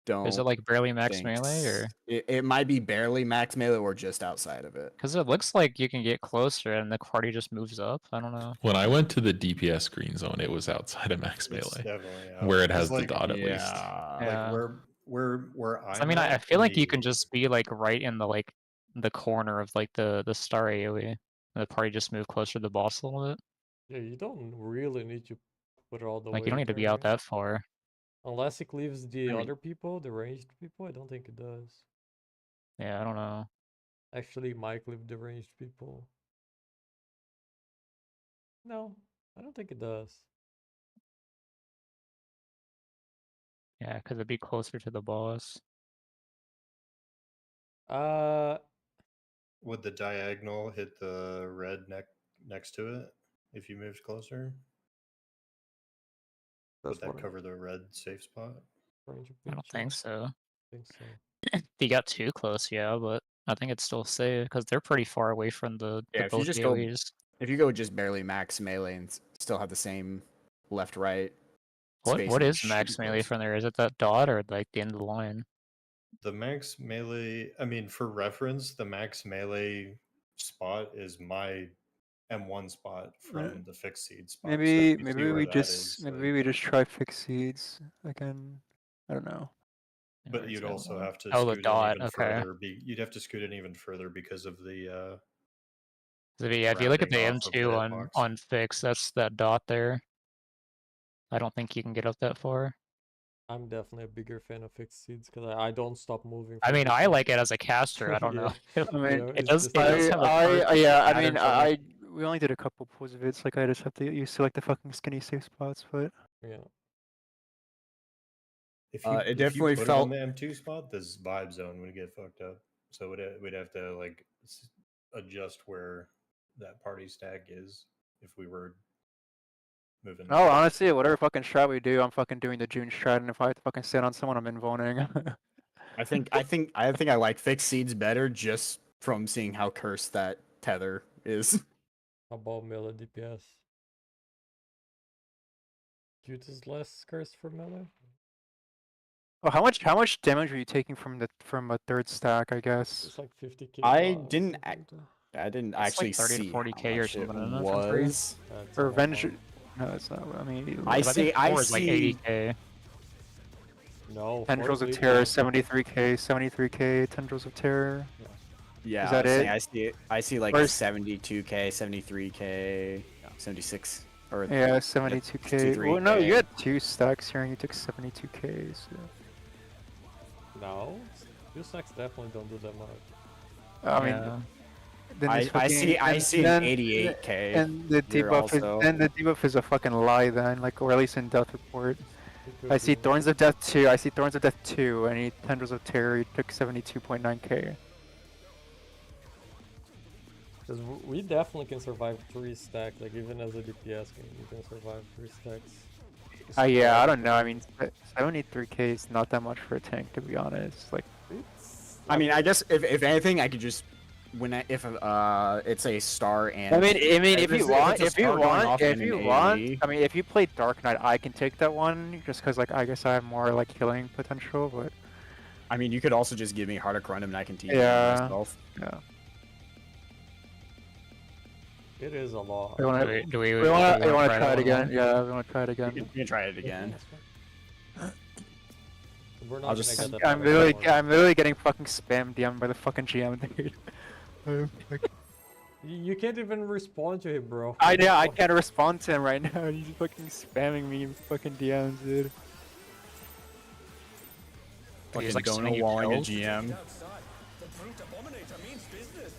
Don't. Is it like barely max think melee, or? s- it might be barely max melee or just outside of it. Because it looks like you can get closer and the party just moves up. I don't know. When I went to the DPS green zone, it was outside of max It's melee, definitely out. where it 'Cause, has like, the dot at least. Yeah. Yeah. Like where I mean, I feel like you can just be like right in the corner of like the star AoE. And the party just move closer to the boss a little bit. Yeah, you don't really need to put it all the way. Like you don't need to there, be out right? that far. Unless it leaves the I mean- other people, the ranged people. I don't think it does. Yeah, I don't know. Actually, might leave the ranged people. No, I don't think it does. Yeah, because it'd be closer to the boss. Would the diagonal hit the red next to it if you moved closer? Would that cover the red safe spot? Range of I don't think pictures? so. I think so. If you got too close, yeah, but I think it's still safe because they're pretty far away from the Yeah, if you both just go, AoEs. if you go just barely max melee and still have the same left right What spacing, you is should be max melee close. from there? Is it that dot or like the end of the line? The max melee, I mean, for reference, the max melee spot is my M1 spot from the fixed seed spot. So Maybe if you see where that is, maybe we just try fixed seeds again. I don't know. But you'd also have to Oh, the scoot in dot. even Okay. further. You'd have to scoot in even further because of the So yeah, if you look at the rounding off of the M2 hitbox. on fix, that's that dot there. I don't think you can get up that far. I'm definitely a bigger fan of fixed seeds because I don't stop moving. I from mean, the I point. like it as a caster. I don't know. Yeah. I mean, Yeah, it it's does. just It does have a perk yeah. I pattern mean, for me. we only did a couple pulls of it. It's like I just have to get used to like the fucking skinny safe spots, but Yeah. If you It if definitely you put felt. it on the M2 spot, this vibe zone would get fucked up. So we'd have to like adjust where that party stack is if we were moving. no, honestly, whatever fucking strat we do, I'm fucking doing the June strat, and if I have to fucking stand on someone, I'm invoning. I think I like fixed seeds better just from seeing how cursed that tether is. How about melee DPS? Cute is less cursed for melee? Oh, how much damage are you taking from a third stack? I guess. It's like 50k. I loss, didn't something like that. I didn't It's actually like 30 to see 40k how or much it something, isn't it, from three? was. That's a lot Revenge. more. No, it's not. I mean, I see. I Four is like see. 80k. No. Tendrils of legal. Terror, 73k, 73k. Tendrils of Terror. Yeah, Is that I was saying, it? I see it. I see like Where's- 72k, 73k, 76 or Yeah, 72k. Well, no, 63K. you had 2 stacks here and you took 72k. So. No. Two stacks definitely don't do that much. I mean, Yeah. then I this fucking- I and see then- an 88k. And the here debuff is also. then the debuff is a fucking lie then, like or at least in Death Report. It could I see be. Thorns of Death 2. I see Thorns of Death 2, and he Tendrils of Terror. He took 72.9k. Because we definitely can survive 3 stack, like even as a DPS, you can survive 3 stacks. Yeah, I don't know. I mean, 73k is not that much for a tank, to be honest. Like, I mean, I guess if anything, I could just when if it's a star and. I mean, if it's- you it's want, a if you star going want, off if in you an want. AoE. I mean, if you play Dark Knight, I can take that one just because, like, I guess I have more like healing potential. But I mean, you could also just give me Hardic Run and I can teach Yeah. myself. yeah, It is a lot. we want Do to we try that it one again. more? Yeah, we want to try it You again. can try it again. We're not I'll gonna just- get that I'm better literally, anymore. I'm literally getting fucking spam DM'd by the fucking GM, dude. You can't even respond to it, bro. Yeah, I can't respond to him right now. He's fucking spamming me with fucking DMs, dude. Fucking like, don't sending know you walling a kills? GM. Outside, the brute abominator means business.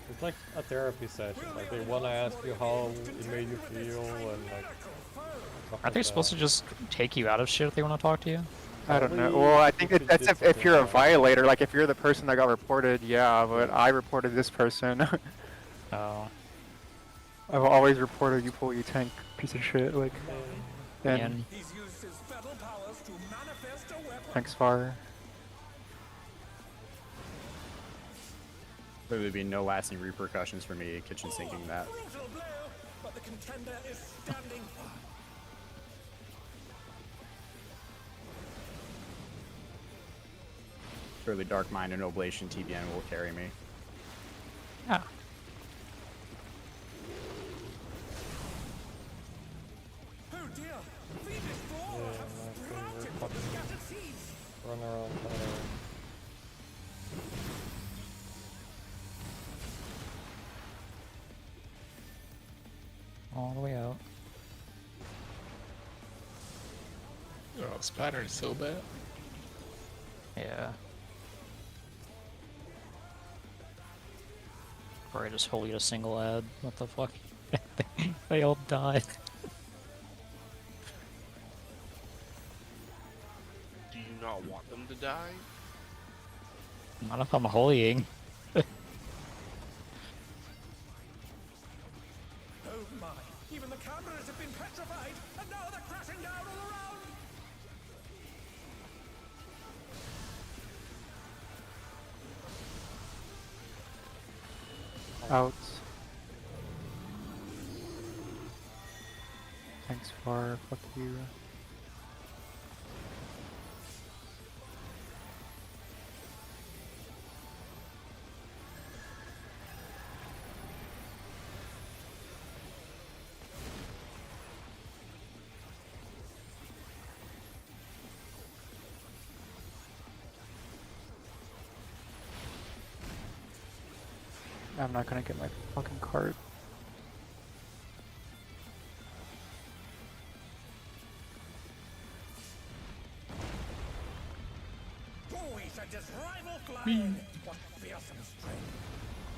It's like a therapy session. Like they wanna ask you how it made you feel and like. stuff Aren't like they supposed that. to just take you out of shit if they want to talk to you? I don't know. Probably Well, I think if it that's did if something you're a bad. violator. Like if you're the person that got reported, yeah. But I reported this person. Oh, I've always reported you pull you tank piece of shit. Like, and man. He's used his fatal powers to manifest a weapon. thanks far. There would be no lasting repercussions for me kitchen sinking that. Brutal blow, but the contender is standing. Surely Dark Mind and Oblation TBN will carry me. Yeah. Oh dear, Phoenix Yeah, Floor my has favorite sprouted from fucking scattered seeds. run around town. All the way out. Oh, this pattern is so bad. Yeah. Or I just hold you a single ad. What the fuck? they all died. you not want them to die? Not if I'm holying. Oh my! Even the cameras have been petrified, and now they're crashing down all around! Out. Thanks for fuck you. I'm not gonna get my fucking card. Boys are just rival flying! What fearsome strength!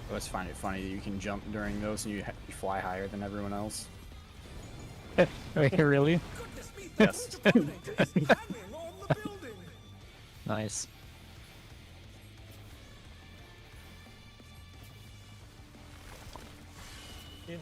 I always find it funny that you can jump during those and you fly higher than everyone else. Wait, really? Goodness me, Yes. the tornado is hanging on the building! Nice. In.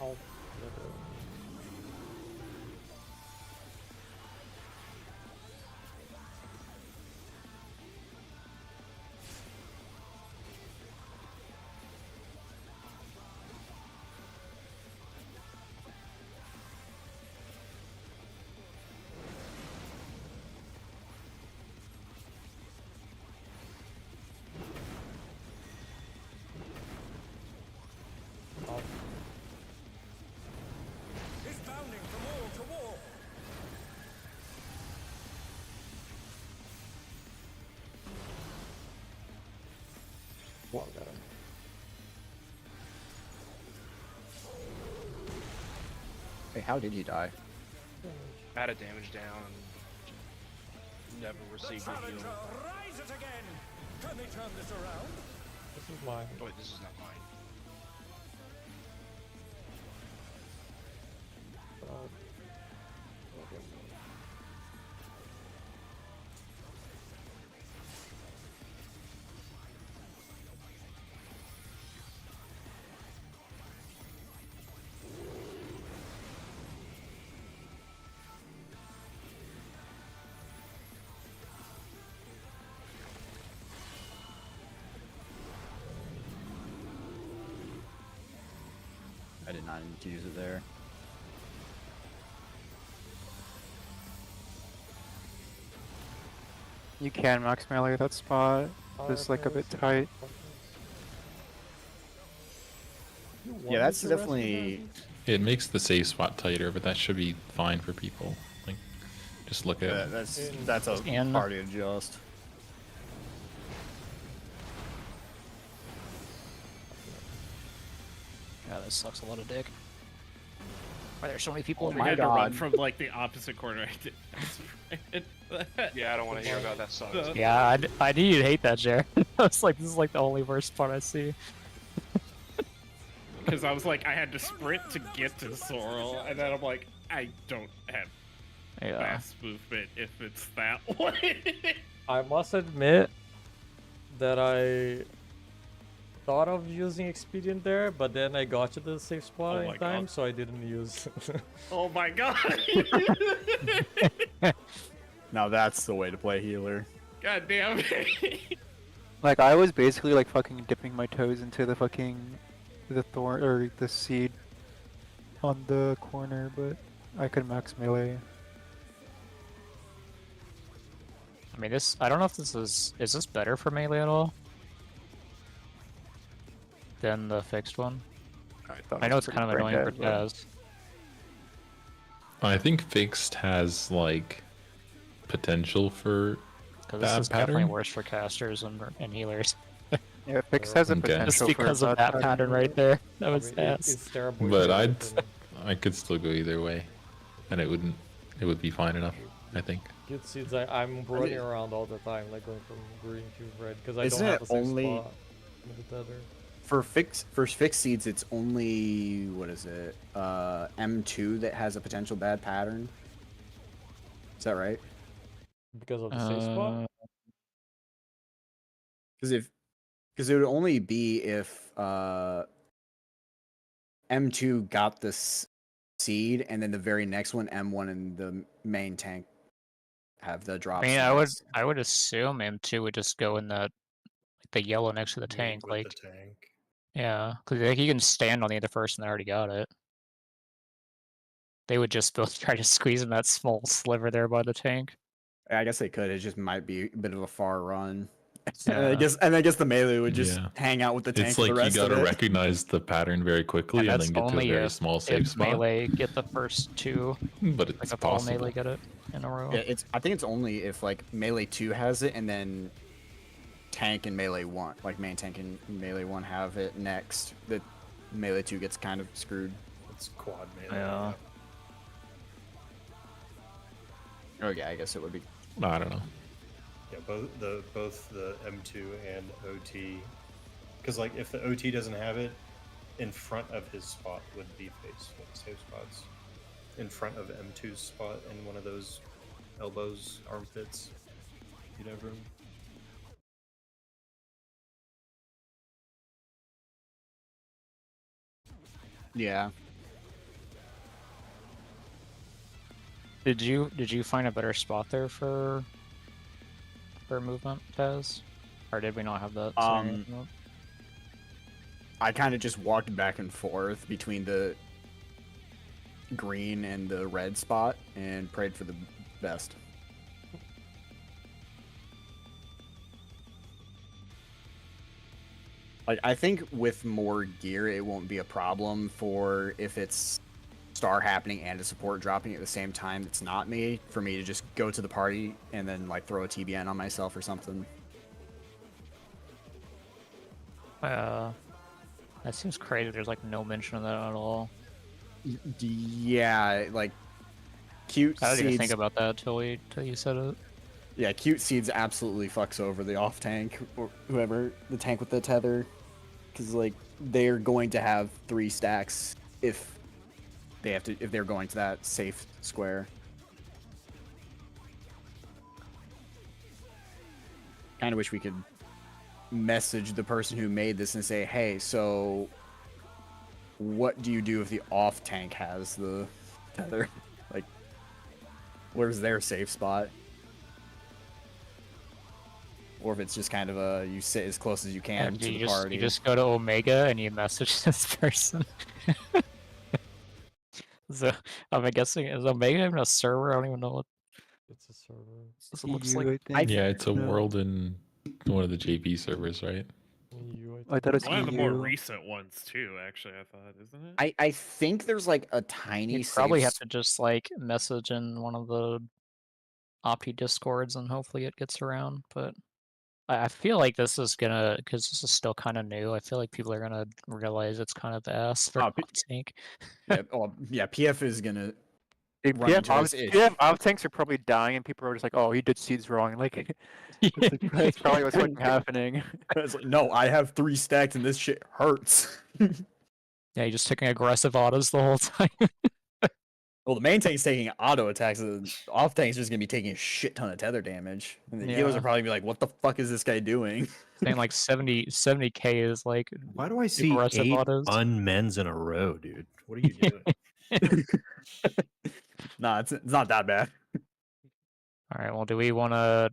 I'll It's bounding from wall to wall! Well, got him. Hey, how did you die? I had a damage down and never The received a heal. challenger rises again! Can they turn this around? This is mine. Oh, wait, this is not mine. Okay. I did not need to use it there. You can max melee that spot. Just like a bit tight. Yeah, that's definitely. It makes the save spot tighter, but that should be fine for people. Like, just look at. That's a In. party adjust. God, this sucks a lot of dick. Why there's so many people Oh in I my my had to run God. from like the opposite corner. I did. Yeah, I don't want to hear about that. Sucks. Yeah, I knew you'd hate that, Jared. I was like, this is like the only worst part I see. Because I was like, I had to sprint to get to Sorrel, and then I'm like, I don't have Yeah. fast movement if it's that way. I must admit that I thought of using Expedient there, but then I got to the safe spot Oh in my time, God. so I didn't use. Oh my god! Now that's the way to play healer. God damn it! Like I was basically like fucking dipping my toes into the fucking the thorn or the seed on the corner, but I could max melee. I mean, this. I don't know if this is. Is this better for melee at all? than the fixed one. thought I it know was it's pretty kind of annoying for brain dead, but- Taz. I think fixed has like potential for Because this bad is definitely pattern. worse for casters and healers. Yeah, Fix has a Okay. Just potential for because of bad that pattern. pattern right there. That I was mean, ass. it's terrible. But either way I'd for me. I could still go either way, and it would be fine enough. I think. Good seeds. I'm running around all the time, like going from green to red, because I Isn't don't have it a safe only- spot with the tether. For fixed seeds, it's only what is it? M2 that has a potential bad pattern. Is that right? Because of the safe spot? Because it would only be if M2 got this seed, and then the very next one, M1 and the main tank have the drop. I mean, seeds. I would assume M2 would just go in the yellow next to the Meet tank, with like the tank. yeah, because like, he can stand on the other person that already got it. They would just both try to squeeze in that small sliver there by the tank. I guess they could. It just might be a bit of a far run. Yeah. and I guess the melee would just Yeah. hang out with the tank It's for the like you rest of gotta it. recognize the pattern very quickly and, that's then get to a only very small safe if spot. melee get the first two, But like it's if all possible. melee get it in a row. Yeah, I think it's only if like melee 2 has it, and then tank and melee 1, like main tank and melee 1 have it next. The melee 2 gets kind of screwed. It's quad melee. Yeah. Oh yeah, I guess it would be. I don't know. Yeah, both the M2 and OT, because like if the OT doesn't have it, in front of his spot would be safe spots. In front of M2's spot in one of those elbows, armpits, you'd have room. Yeah. Did you find a better spot there for movement, Taz? Or did we not have that? scenario come up? I kind of just walked back and forth between the green and the red spot and prayed for the best. Like, I think with more gear, it won't be a problem for if it's star happening and a support dropping at the same time. It's not me, for me to just go to the party and then like throw a TBN on myself or something. That seems crazy. There's like no mention of that at all. Yeah, like cute I didn't even think seeds. about that till you said it. Yeah, cute seeds absolutely fucks over the off tank or whoever the tank with the tether, because like they're going to have 3 stacks if they're going to that safe square. Kind of wish we could message the person who made this and say, hey, so what do you do if the off tank has the tether? Like, where's their safe spot? Or if it's just kind of a you sit as close as you can And to you the party. just go to Omega and you message this person. So I'm guessing is Omega even a server? I don't even know what It's a server. this looks EU, like. I think. Yeah, it's a No. world in one of the JP servers, right? I thought it's One of the more EU. recent ones too, actually. I thought, isn't it? I think there's like a tiny You safe probably have to just like message in one of the Opti discords and hopefully it gets around. But I feel like this is gonna, because this is still kind of new. I feel like people are gonna realize it's kind of ass for Oh, tank. Yeah, well, yeah, PF is gonna Dude, run into this issue. PF off tanks are probably dying, and people are just like, "Oh, he did seeds wrong." Like, that's probably what's fucking happening. It's like, no, I have 3 stacks and this shit hurts. Yeah, you're just taking aggressive autos the whole time. Well, the main tank's taking auto attacks, the off tank's just gonna be taking a shit ton of tether damage. And the healers Yeah. will probably be like, what the fuck is this guy doing? Saying like 70k is like Why do I see aggressive 8 autos. unmens in a row, dude? What are you doing? Nah, it's not that bad. All right. Well, do we want to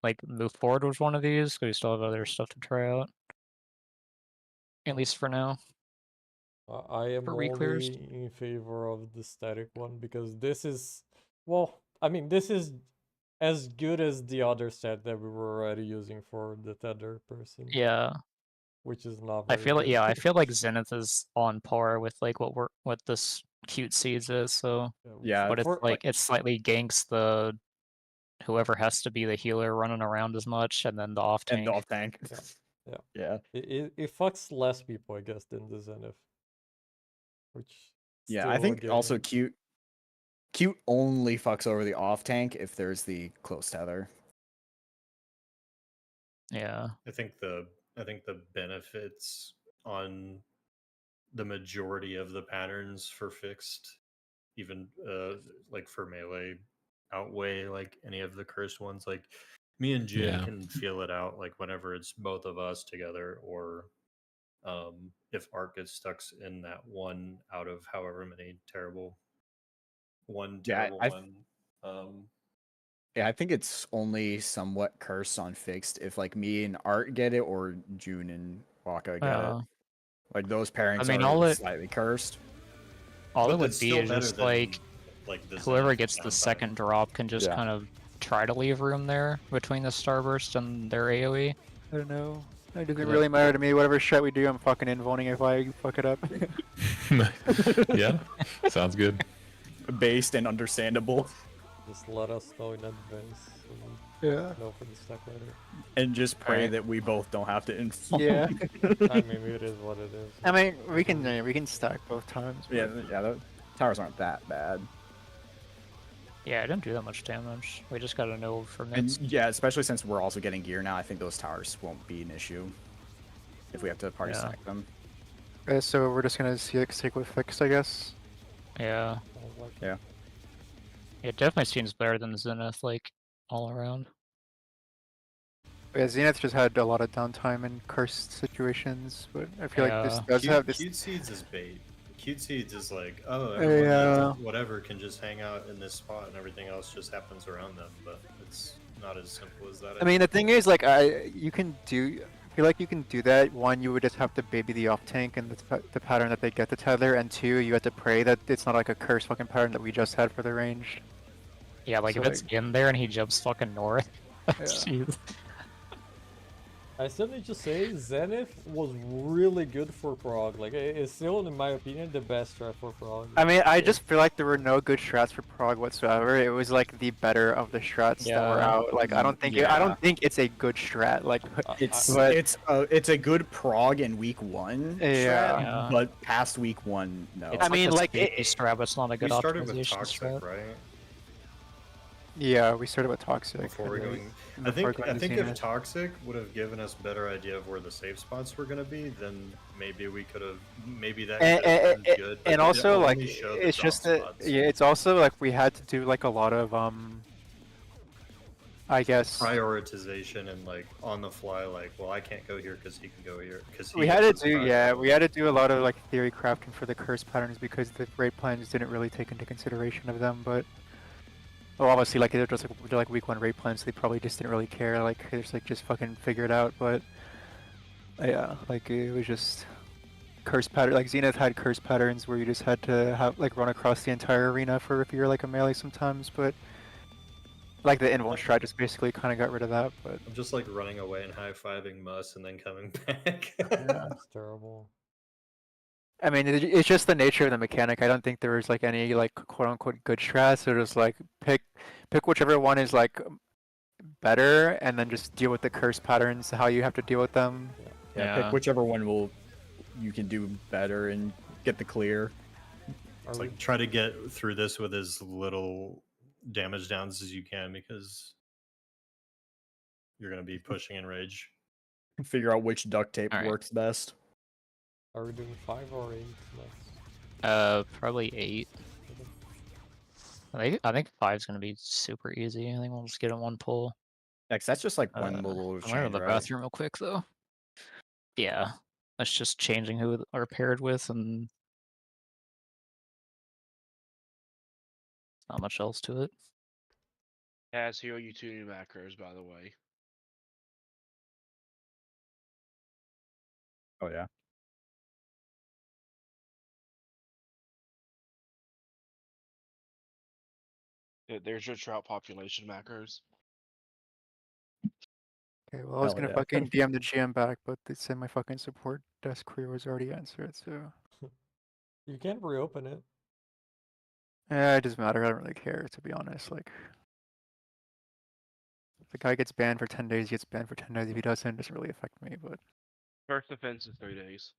like move forward with one of these? 'Cause we still have other stuff to try out. At least for now. I am For reclears? only in favor of the static one because this is, well, I mean, this is as good as the other stat that we were already using for the tether person. Yeah. which is not I very feel like good. I feel like Zenith is on par with like what this cute seeds is. So, Yeah, but it's for like it slightly ganks the whoever has to be the healer running around as much, and then the off and tank. off tank. Yeah, yeah. Yeah. It fucks less people, I guess, than the Zenith. Which Yeah, still I think also again, cute only fucks over the off tank if there's the close tether. Yeah. I think the benefits on the majority of the patterns for fixed, even like for melee, outweigh like any of the cursed ones. Like me and Jin Yeah. can feel it out like whenever it's both of us together, or if Art gets stuck in that one out of however many terrible one. Yeah, I think it's only somewhat cursed on fixed if like me and Art get it or June and Waka get it. Like those pairings I mean, are slightly cursed. all But it would that's be still is better just than like the whoever Zenith gets the downtime. second drop can just Yeah. kind of try to leave room there between the starburst and their AoE. I don't know. It doesn't Yeah. really matter to me. Whatever strat we do, I'm fucking invoning if I fuck it up. Yeah, sounds good. Based and understandable. just let us know in advance. And Yeah. know for the stack later. And just pray Alright. that we both don't have to inform. Yeah. I mean, it is what it is. I mean, we can stack both times. Yeah, but- yeah, the towers aren't that bad. Yeah, I didn't do that much damage. We just gotta know for And minutes. yeah, especially since we're also getting gear now, I think those towers won't be an issue if we have to party Yeah. stack them. Okay, so we're just gonna stick with fixed, I guess. Yeah. Sounds like Yeah. It definitely seems better than Zenith, like all around. Yeah, Zenith just had a lot of downtime in cursed situations, but I feel like this Yeah. does have this. Cute Seeds is bait. Cute Seeds is like, oh, everyone that whatever can just hang out in this spot and everything else just happens around them, but it's not as simple as that. I mean, the thing is, like, you can do. I feel like you can do that. One, you would just have to baby the off tank and the pattern that they get the tether, and two, you have to pray that it's not like a cursed fucking pattern that we just had for the ranged. Yeah, like So, if it's in there and he jumps fucking north. Jeez. I still need to say, Zenith was really good for Prague. Like, it's still, in my opinion, the best strat for Prague. I mean, I just feel like there were no good strats for Prague whatsoever. It was like the better of the strats that were Yeah. out. Like, I don't think I don't think it's a good strat. Like, It's but- it's a good prog in week one, Yeah. strat, Yeah. but past week one, no. It's I mean, a like, safety it- strat, but it's not a we good started with optimization Toxic, strat. right? yeah, we started with toxic. Before we're going, I before think going to if Zenith. Toxic would have given us better idea of where the safe spots were going to be, then maybe we could have that could have been good. but And it also, like, only showed the it's just drop that, spots. yeah, it's also like we had to do like a lot of I guess Prioritization and like on the fly, like, well, I can't go here because he can go here because we had to do we had to do a lot of like theory crafting for the curse patterns because the raid plans didn't really take into consideration of them. But well, obviously, like they're just they're like week one raid plans, so they probably just didn't really care. Like they just fucking figure it out. But yeah, like it was just curse pattern. Like Zenith had curse patterns where you just had to have like run across the entire arena for if you're like a melee sometimes. But like the invuln strat just basically kind of got rid of that. But I'm just like running away and high-fiving Mus and then coming back. It's terrible. I mean, it's just the nature of the mechanic. I don't think there was like any like quote unquote good strats. So just like pick whichever one is like better, and then just deal with the curse patterns, how you have to deal with them. Yeah, pick whichever one you can do better and get the clear. It's like try to get through this with as little damage downs as you can because you're going to be pushing in rage. Figure out which duct tape Alright. works best. Are we doing 5 or 8 next? Probably 8. I think 5's gonna be super easy. I think we'll just get in one pull. Yeah, 'cause that's just like one little I'm going to change, the right? bathroom real quick though. Yeah, that's just changing who are paired with, and not much else to it. Yeah, it's here you 2 new macros, by the way. Oh yeah. There's your trout population macros. Okay, well, I was Hell gonna yeah. fucking DM the GM back, but they said my fucking support desk query was already answered, so. You can't reopen it. Yeah, it doesn't matter. I don't really care, to be honest. Like, if the guy gets banned for 10 days, he gets banned for 10 days. If he doesn't, it doesn't really affect me, but. First offense is 3 days.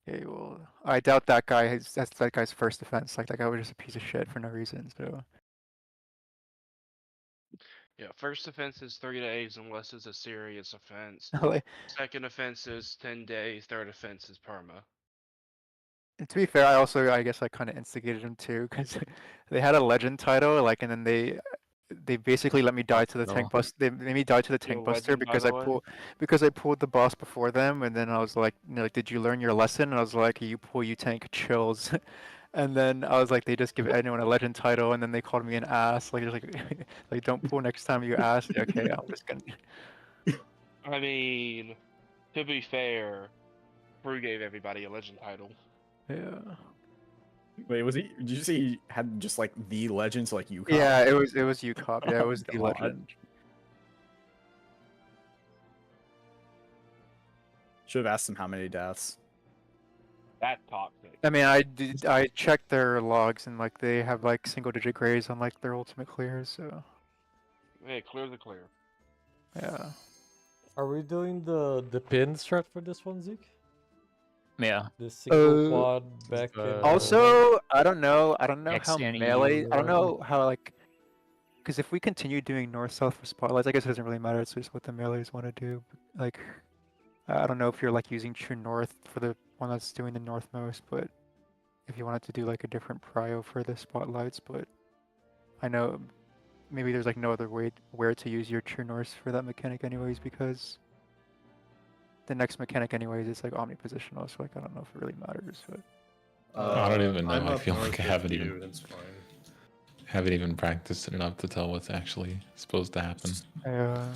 Okay, well, I doubt that guy that's that guy's first offense. Like, that guy was just a piece of shit for no reason, so. Yeah, first offense is 3 days unless it's a serious offense. Like, Second offense is 10 days. Third offense is perma. to be fair, I guess I kind of instigated him too, because they had a legend title, like, and then they basically let me die to the No. tank bust. They made me die to the You're tank a buster legend, by the way? because I pulled the boss before them, and then I was like, like, did you learn your lesson? And I was like, you pull, you tank, chills. And then I was like, they just give anyone a legend title, and then they called me an ass. Like, just like, like, don't pull next time, you ass. Yeah, okay, I'm just gonna. I mean, to be fair, Brew gave everybody a legend title. Yeah. Wait, was he? Did you say he had just like the legends like you? Yeah, it was UCOP. Yeah, it Oh, was the God. legend. Should have asked him how many deaths. That's toxic. I mean, I checked their logs, and like they have like single-digit grays on like their ultimate clears. So Hey, clear the clear. yeah. Are we doing the pin strat for this one, Zeke? Yeah. The single Uh, quad back uh, and Also, I don't know how XN melee. I don't EU. know how like, because if we continue doing north-south for spotlights, I guess it doesn't really matter. It's just what the melees want to do. Like, I don't know if you're like using true north for the one that's doing the northmost, but if you wanted to do like a different prio for the spotlights, but I know maybe there's like no other way where to use your true north for that mechanic anyways, because the next mechanic anyways is like omnipositional, so like I don't know if it really matters, but I don't even know. I'm I up feel north like I with haven't you, even It's fine. practiced it enough to tell what's actually supposed to happen. yeah.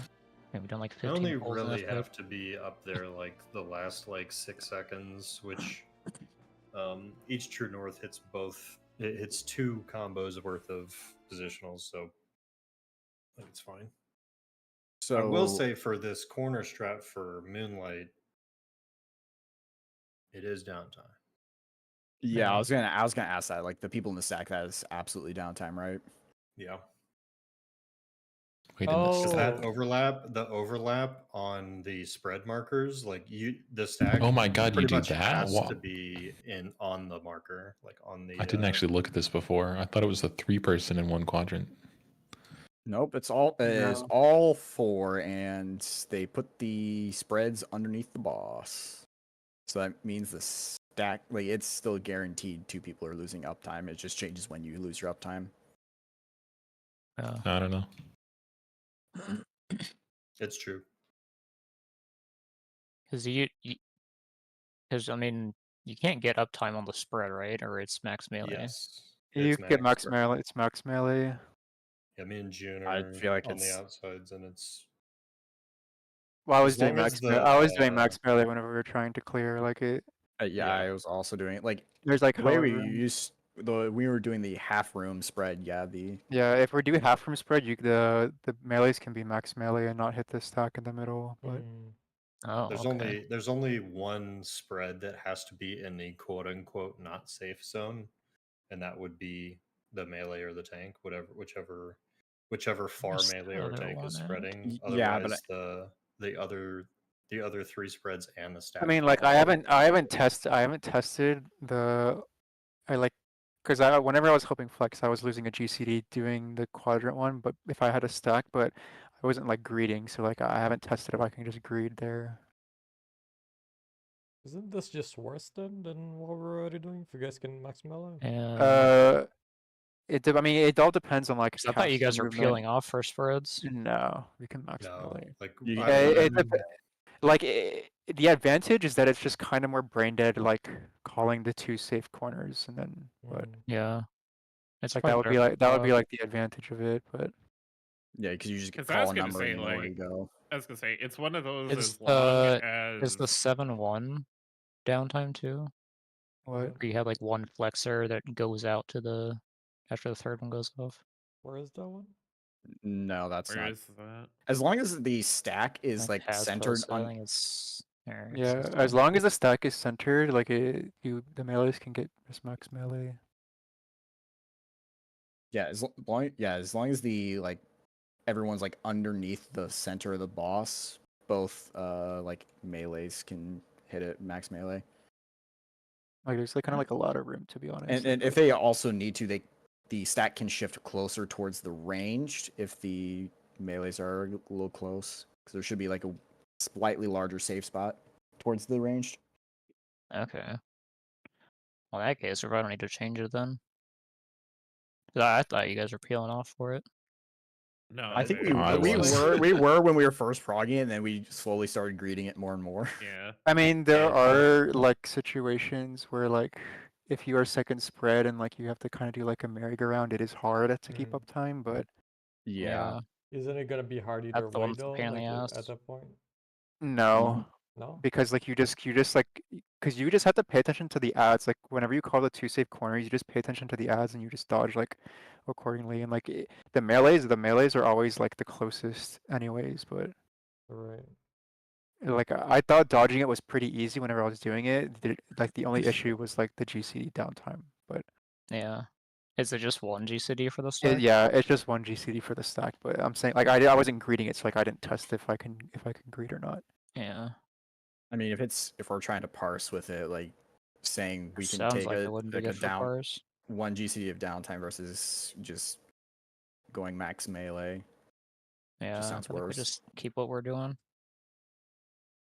Yeah, we've done like I 15 only pulls in really this have to be up there like the last like 6 seconds, which each true north hits both. It hits 2 combos worth of positionals, so I think it's fine. So I will say for this corner strat for Moonlight, it is downtime. yeah, I was gonna ask that. Like the people in the stack, that is absolutely downtime, right? Yeah. Wait, in the Because stack? the overlap on the spread markers, like the stack. Oh my god, you pretty do much that? has Wow. to be on the marker, like on the. I didn't actually look at this before. I thought it was a 3-person in one quadrant. Nope, it is No. all 4, and they put the spreads underneath the boss. So that means the stack, like it's still guaranteed 2 people are losing uptime. It just changes when you lose your uptime. Yeah. I don't know. It's true. Because because I mean, you can't get uptime on the spread, right? Or it's max melee. Yes. You It's can get max max. melee. It's max melee. Yeah, me and June I are feel like on the it's- outsides, and it's. Well, I was As doing long as max. the, I was doing max melee whenever we were trying to clear. Like it. yeah, Yeah. I was also doing it. Like There's like the way we however. we were doing the half room spread. Yeah, Yeah, if we're doing half room spread, the melees can be max melee and not hit the stack in the middle. But Oh, okay. there's only one spread that has to be in the quote unquote not safe zone, and that would be the melee or the tank, whichever far Where's melee the or other tank one is at? spreading. Yeah, but Otherwise, the other 3 spreads and the stack. I mean, like I haven't tested the I like because whenever I was helping flex, I was losing a GCD doing the quadrant one. But if I had a stack, but I wasn't like greeding, so like I haven't tested if I can just greed there. Isn't this just worse than what we're already doing? If you guys can max melee? And I mean, it all depends on like 'cause I thought you caster guys were movement. peeling off for spreads. No, we can max No, melee. like The advantage is that it's just kind of more brain dead, like calling the 2 safe corners, and then but Yeah. It's like probably better for that would be quad. like the advantage of it, but. yeah, because you just Because call I was a gonna number say, and you know where to like, go. I was gonna say it's one of those Is as long is the as 7-1 downtime too? What? Where you have like one flexor that goes out to the after the third one goes off. Where is that one? No, that's Where not. is that? As long as the stack is like has centered posted, I on. think it's there. It Yeah, says as done. long as the stack is centered, like the melees can get just max melee. Yeah, as long as the like everyone's like underneath the center of the boss, both like melees can hit it max melee. Like there's like kind of like a lot of room, to be honest. And if they also need to, the stack can shift closer towards the ranged if the melees are a little close, because there should be like a slightly larger safe spot towards the ranged. Okay. Well, in that case, we probably don't need to change it then. 'Cause I thought you guys were peeling off for it. No, I think I we was. were when we were first frogging it, and then we slowly started greeting it more and more. Yeah. I mean, there Yeah, are like situations where like if you are second spread and like you have to kind of do like a merry-go-round, it is hard to keep up time, but Yeah. Isn't it gonna be hard either That's the way one that's a though? pain in the Like ass. at that point? no. No. Because like you just like because you just have to pay attention to the ads. Like whenever you call the two safe corners, you just pay attention to the ads and you just dodge like accordingly. And like the melees are always like the closest anyways. But Right. like I thought dodging it was pretty easy whenever I was doing it. Like the only issue was like the GCD downtime. But Yeah. Is it just one GCD for the stack? yeah, it's just one GCD for the stack. But I'm saying like I wasn't greeting it, so like I didn't test if I can greet or not. Yeah. I mean, if we're trying to parse with it, like saying we can Sounds take like it wouldn't be like a good for down cars. 1 GCD of downtime versus just going max melee. Yeah, I sounds think we worse. just keep what we're doing.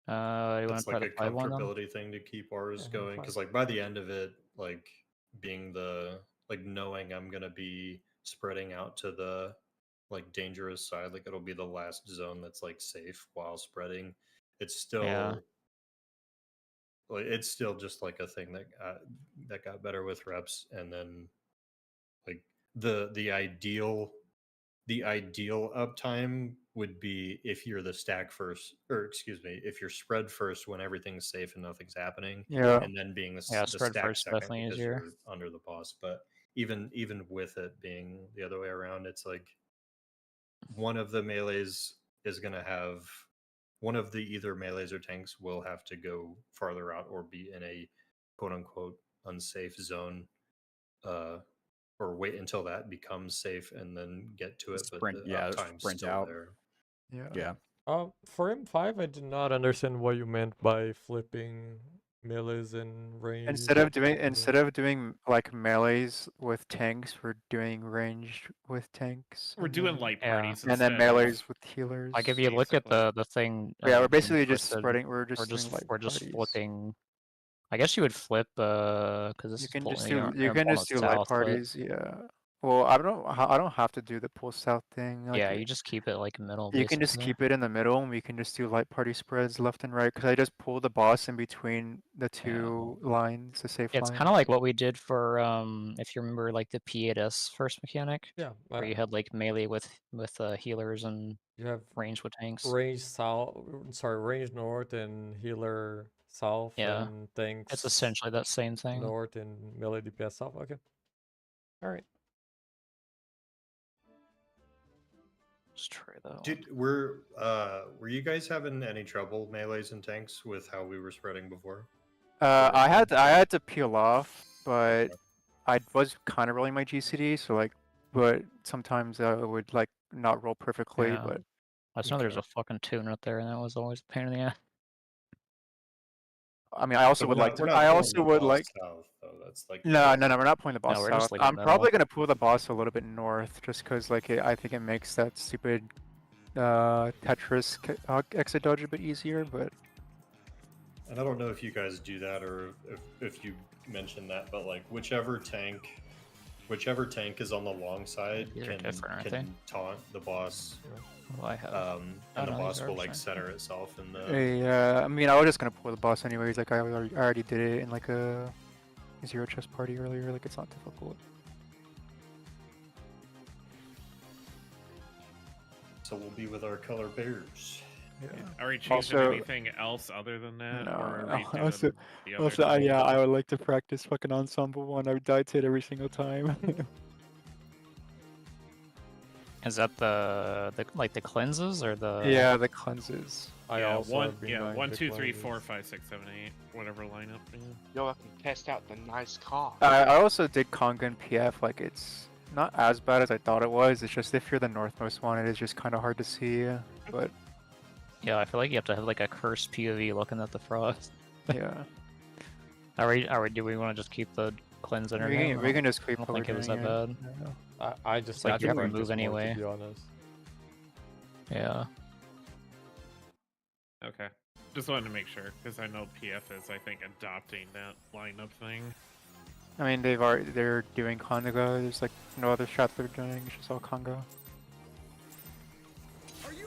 You want That's to try like the a 5-1 then? comfortability thing to keep ours Yeah, going, fine. because like by the end of it, like being the like knowing I'm gonna be spreading out to the like dangerous side, like it'll be the last zone that's like safe while spreading. It's still Yeah. like it's still just like a thing that got better with reps, and then like the ideal uptime would be if you're the stack first, or excuse me, if you're spread first when everything's safe and nothing's happening, Yeah. and then being Yeah, the spread stack first second definitely because easier. you're under the boss. But even with it being the other way around, it's like one of the melees is going to have one of the either melees or tanks will have to go farther out or be in a quote unquote unsafe zone, or wait until that becomes safe and then get to it. Sprint, But the yeah, uptime's sprint still out. there. Yeah. For M5, I did not understand what you meant by flipping melees and range. Instead of doing like melees with tanks, we're doing ranged with tanks. We're and doing then- light Yeah. parties and then instead melees of with healers. Like if you look at basically. the thing. Yeah, we're being basically just twisted, spreading. We're just doing light we're just parties. flipping. I guess you would flip because this You is can pulling just you do you're pulling it light south, but parties. Yeah. Well, I don't have to do the pull south thing. Like yeah, you just keep it like middle. you can just basically. keep it in the middle, and we can just do light party spreads left and right. Because I just pull the boss in between the two lines, the safe It's lines. kind of like what we did for if you remember like the P8S first mechanic, Yeah, where you had like melee with healers and you have range with tanks. range south, range north and healer south, Yeah, and tanks. it's essentially that same thing. North and melee DPS south. Okay. All right. Just try that. Dude, were you guys having any trouble melees and tanks with how we were spreading before? I had to peel off, but I was kind of rolling my GCD, so like, but sometimes it would like not roll perfectly. Yeah. But I just know there's a fucking tune up there, and that was always a pain in the ass. I mean, I also would like to. I also would like. South, though. That's like No, we're not pulling the boss we're just south. leaving I'm middle. probably gonna pull the boss a little bit north, just because like I think it makes that stupid Tetris exit dodge a bit easier. But and I don't know if you guys do that or if you mentioned that, but like whichever tank is on the long side These are different, aren't can taunt the boss. Well, I have. And the no, boss these are will like different. center itself in the. yeah, I mean, I was just gonna pull the boss anyways. Like I already did it in like a zero chest party earlier. Like it's not difficult. So we'll be with our color bears. Yeah. Are we changing Also- anything else other than that? No, or are no, we doing also- the other Also, two? yeah, I would like to practice fucking ensemble one. I would die to it every single time. Is that the like the cleanses or the? Yeah, the cleanses. I yeah, also one, have been yeah, buying 1, the 2, 3, cleanses. 4, 5, 6, 7, 8, whatever lineup. Yeah. Yo, I can test out the nice car. I also did Conga and PF. Like it's not as bad as I thought it was. It's just if you're the northmost one, it is just kind of hard to see. But Yeah, I feel like you have to have like a cursed POV looking at the frost. yeah, Do we want to just keep the cleanse internet? we can just I keep don't what think we're it was doing that it. bad. Yeah. I just It's like like you the have to move practice more, anyway. to be honest. Yeah. Okay. Just wanted to make sure because I know PF is, I think, adopting that lineup thing. I mean, they're doing Conga. There's like no other shot they're doing. It's just all Conga.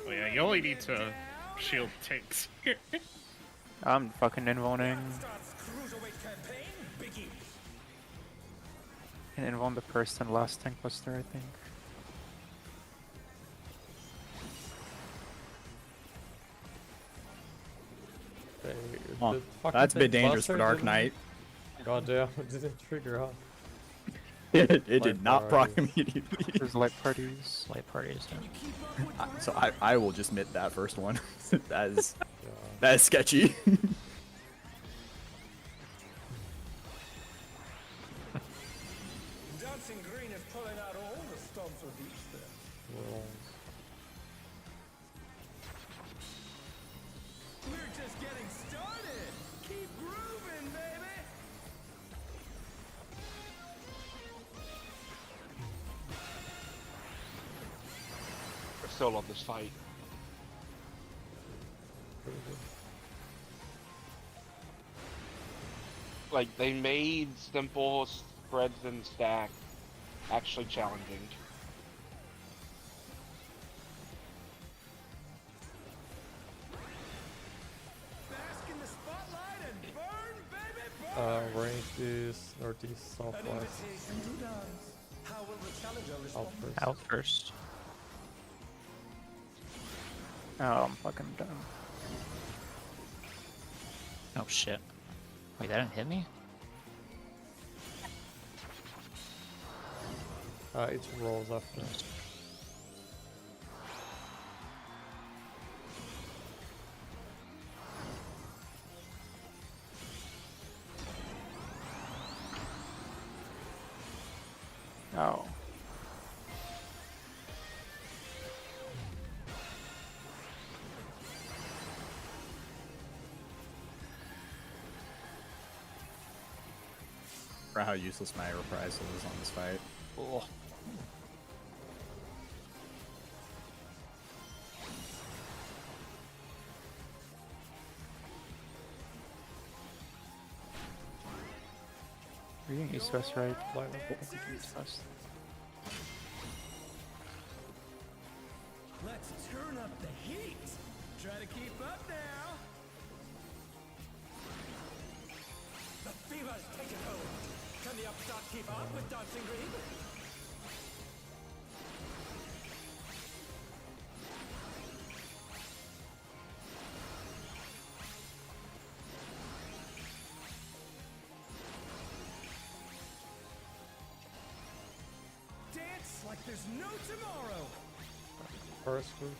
Oh yeah, you only need to shield tanks. I'm fucking invoning and invuln the first and last tank buster, I think. They, Huh, the fucking that's a bit thing dangerous for buster Dark didn't- Knight. God damn, it didn't trigger, huh? It Light did not proc parties. immediately. There's light parties. Light parties. Yeah. So I will just admit that first one. that is Yeah. that is sketchy. Dancing Green is pulling out all the stops with each step. Well, We're just getting started. Keep grooving, baby. We're still on this fight. pretty good. Like, they made simple spreads and stack actually challenging. Bask in the spotlight and burn, baby, burn. Range is northeast, An southwest. invitation to dance. How will the challenger respond? Out first. Out first. Oh, I'm fucking done. Oh shit. Wait, that didn't hit me? It rolls after. Oh. For how useless my reprisal is on this fight. Oh. Are you east west right? Line up. I think east west. Let's turn up the heat. Try to keep up now. The fever's taken hold. Can the upstart keep up with Dancing Green? Dance like there's no tomorrow. First group.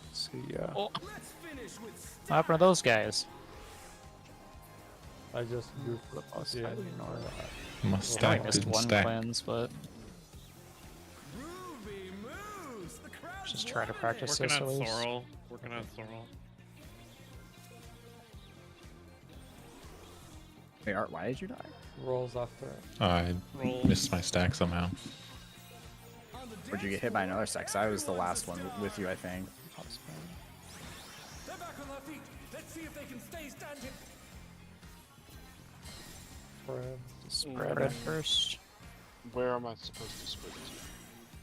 Let's see, Oh. Let's finish with What happened to those guys? I just goofed. Oh, Yeah, slightly north. My I only stack missed didn't one stack. cleanse, but groovy moves. The crowd's just try to loving it. practice Working this on at least. Sorrel. Working on Sorrel. Wait, Art, why did you die? Rolls after. I Roll. missed my stack somehow. On the Or did you dance get hit by floor, another sex? I was the everyone's last a one star. with you, I think. They're back on their feet. Let's see if they can stay standing. Spread. Spread at first. Where am I supposed to sprint to?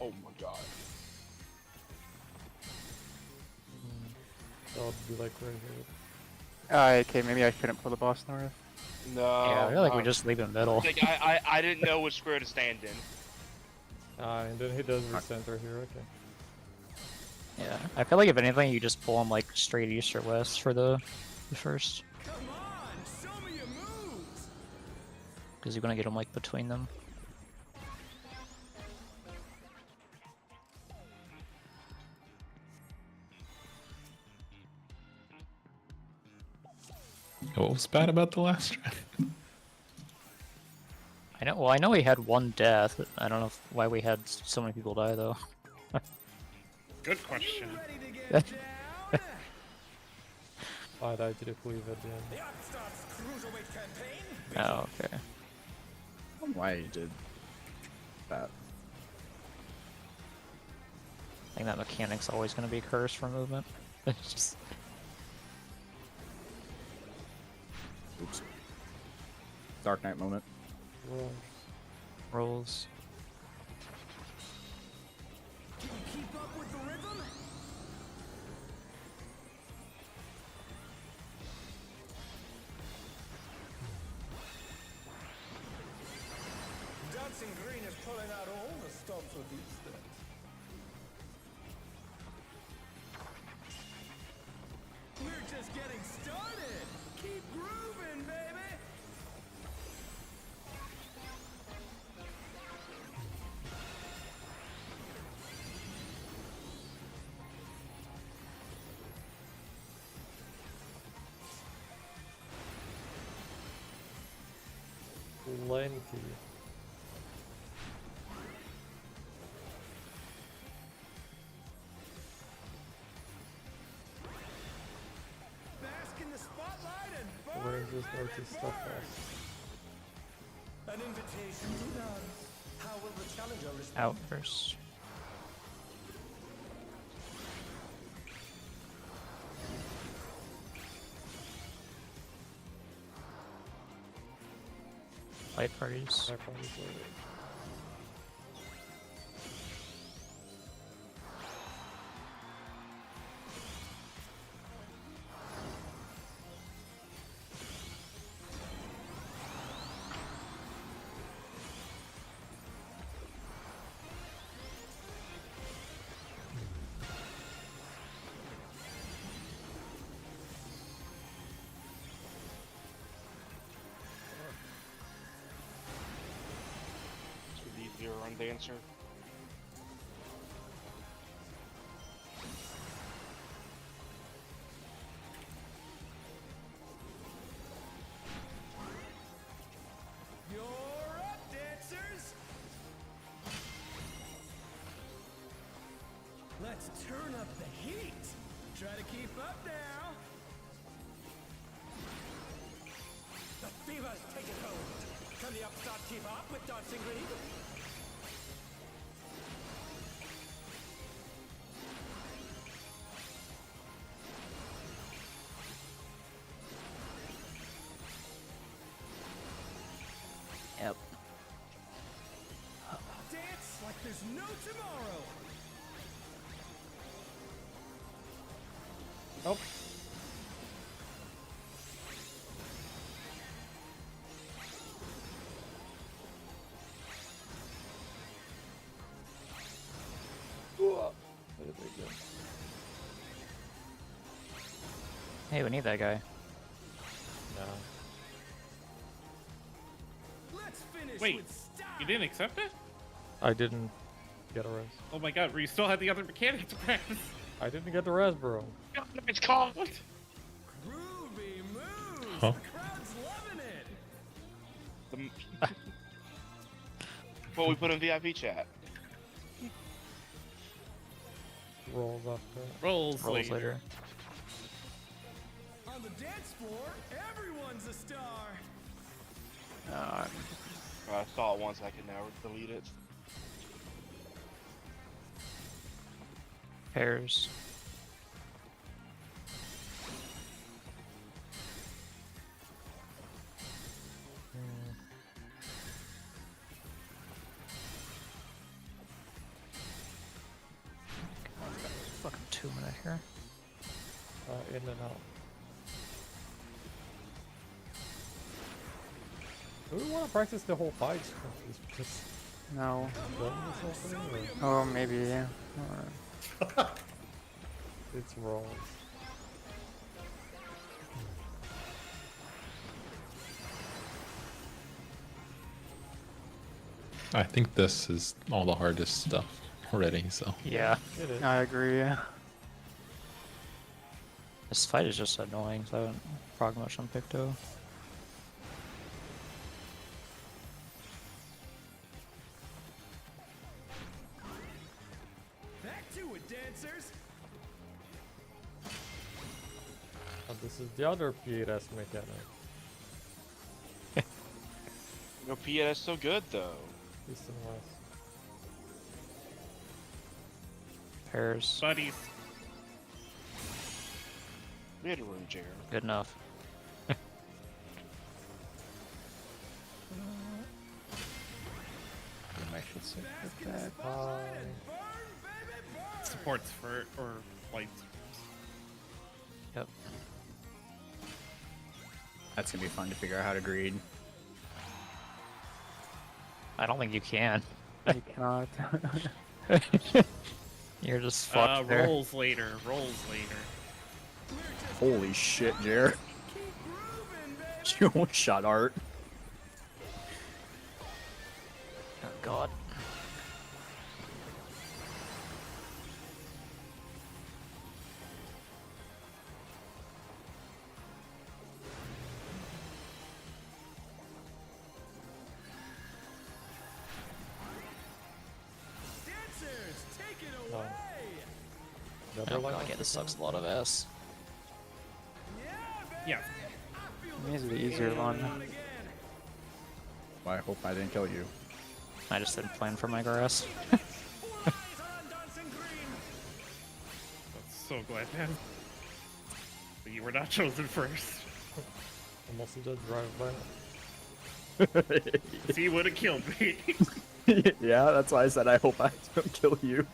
Oh my god. That would be like right here. Okay, maybe I shouldn't pull the boss north. No. Yeah, I feel like we no. just leave it middle. Like I didn't know which square to stand in. And then he does recenter here. Okay. Yeah, I feel like if anything, you just pull them like straight east or west for the first, Come on, show me your moves. because you're gonna get them like between them. What was bad about the last strat? I know. Well, I know we had one death. I don't know why we had so many people die though. Good question. Ready to get down? I died to the cleave at the end. The Upstart's cruiserweight campaign. Oh, okay. I don't know why he did that. I think that mechanic's always gonna be cursed for movement. It's just Oops. Dark Knight moment. Rush. rolls. Can you keep up with the rhythm? Dancing Green is pulling out all the stops with these steps. We're just getting started. Keep grooving, baby. Plenty. Bask in the spotlight and burn. Rangers notice stuff fast. An invitation to dance. How will the challenger respond? Out first. Light parties. I probably played it. This would be zero run dancer. You're up, dancers! Let's turn up the heat! Try to keep up now! The fever's taken hold! Can the Upstart keep up with Dancing Green? Yep. Dance like there's no tomorrow! Nope. Where did they go? Hey, we need that guy. No. Let's finish Wait, with style! You didn't accept it? I didn't get a res. Oh my god, you still had the other mechanic to practice. I didn't get the res, bro. It's called. What? Groovy moves! Huh? The crowd's loving it! Well, we put in VIP chat. Rolls after. Rolls, Rolls later. later. On the dance floor, everyone's a star! I saw it once. I can now delete it. Pairs. Fucking 2 minute here. In and out. Do we want to practice the whole fight? Just No. done this whole thing, Oh, maybe. Yeah. or it's wrong? I think this is all the hardest stuff already, so. Yeah, It is. I agree. Yeah. this fight is just annoying, so I haven't prog much on Picto. Back to it, dancers. Oh, this is the other PRS mechanic. No, Pieta's so good though. East and West. Pairs, Buddies. We had a room, Jared. good enough. I'm actually sick with that. Supports for or lights. Yep. That's gonna be fun to figure out how to greed. I don't think you can. You cannot. You're just fucked there. Rolls later. Rolls later. Holy shit, Jer. You almost shot Art. Oh god. Dancers, take it No. away. The Oh other line god, was yeah, this the sucks a lot of ass. Yeah. He's the easier one. I hope I didn't kill you. I just didn't plan for my grass. That's so glad, man. But you were not chosen first. Almost did drive by. He would have killed me. Yeah, that's why I said I hope I don't kill you.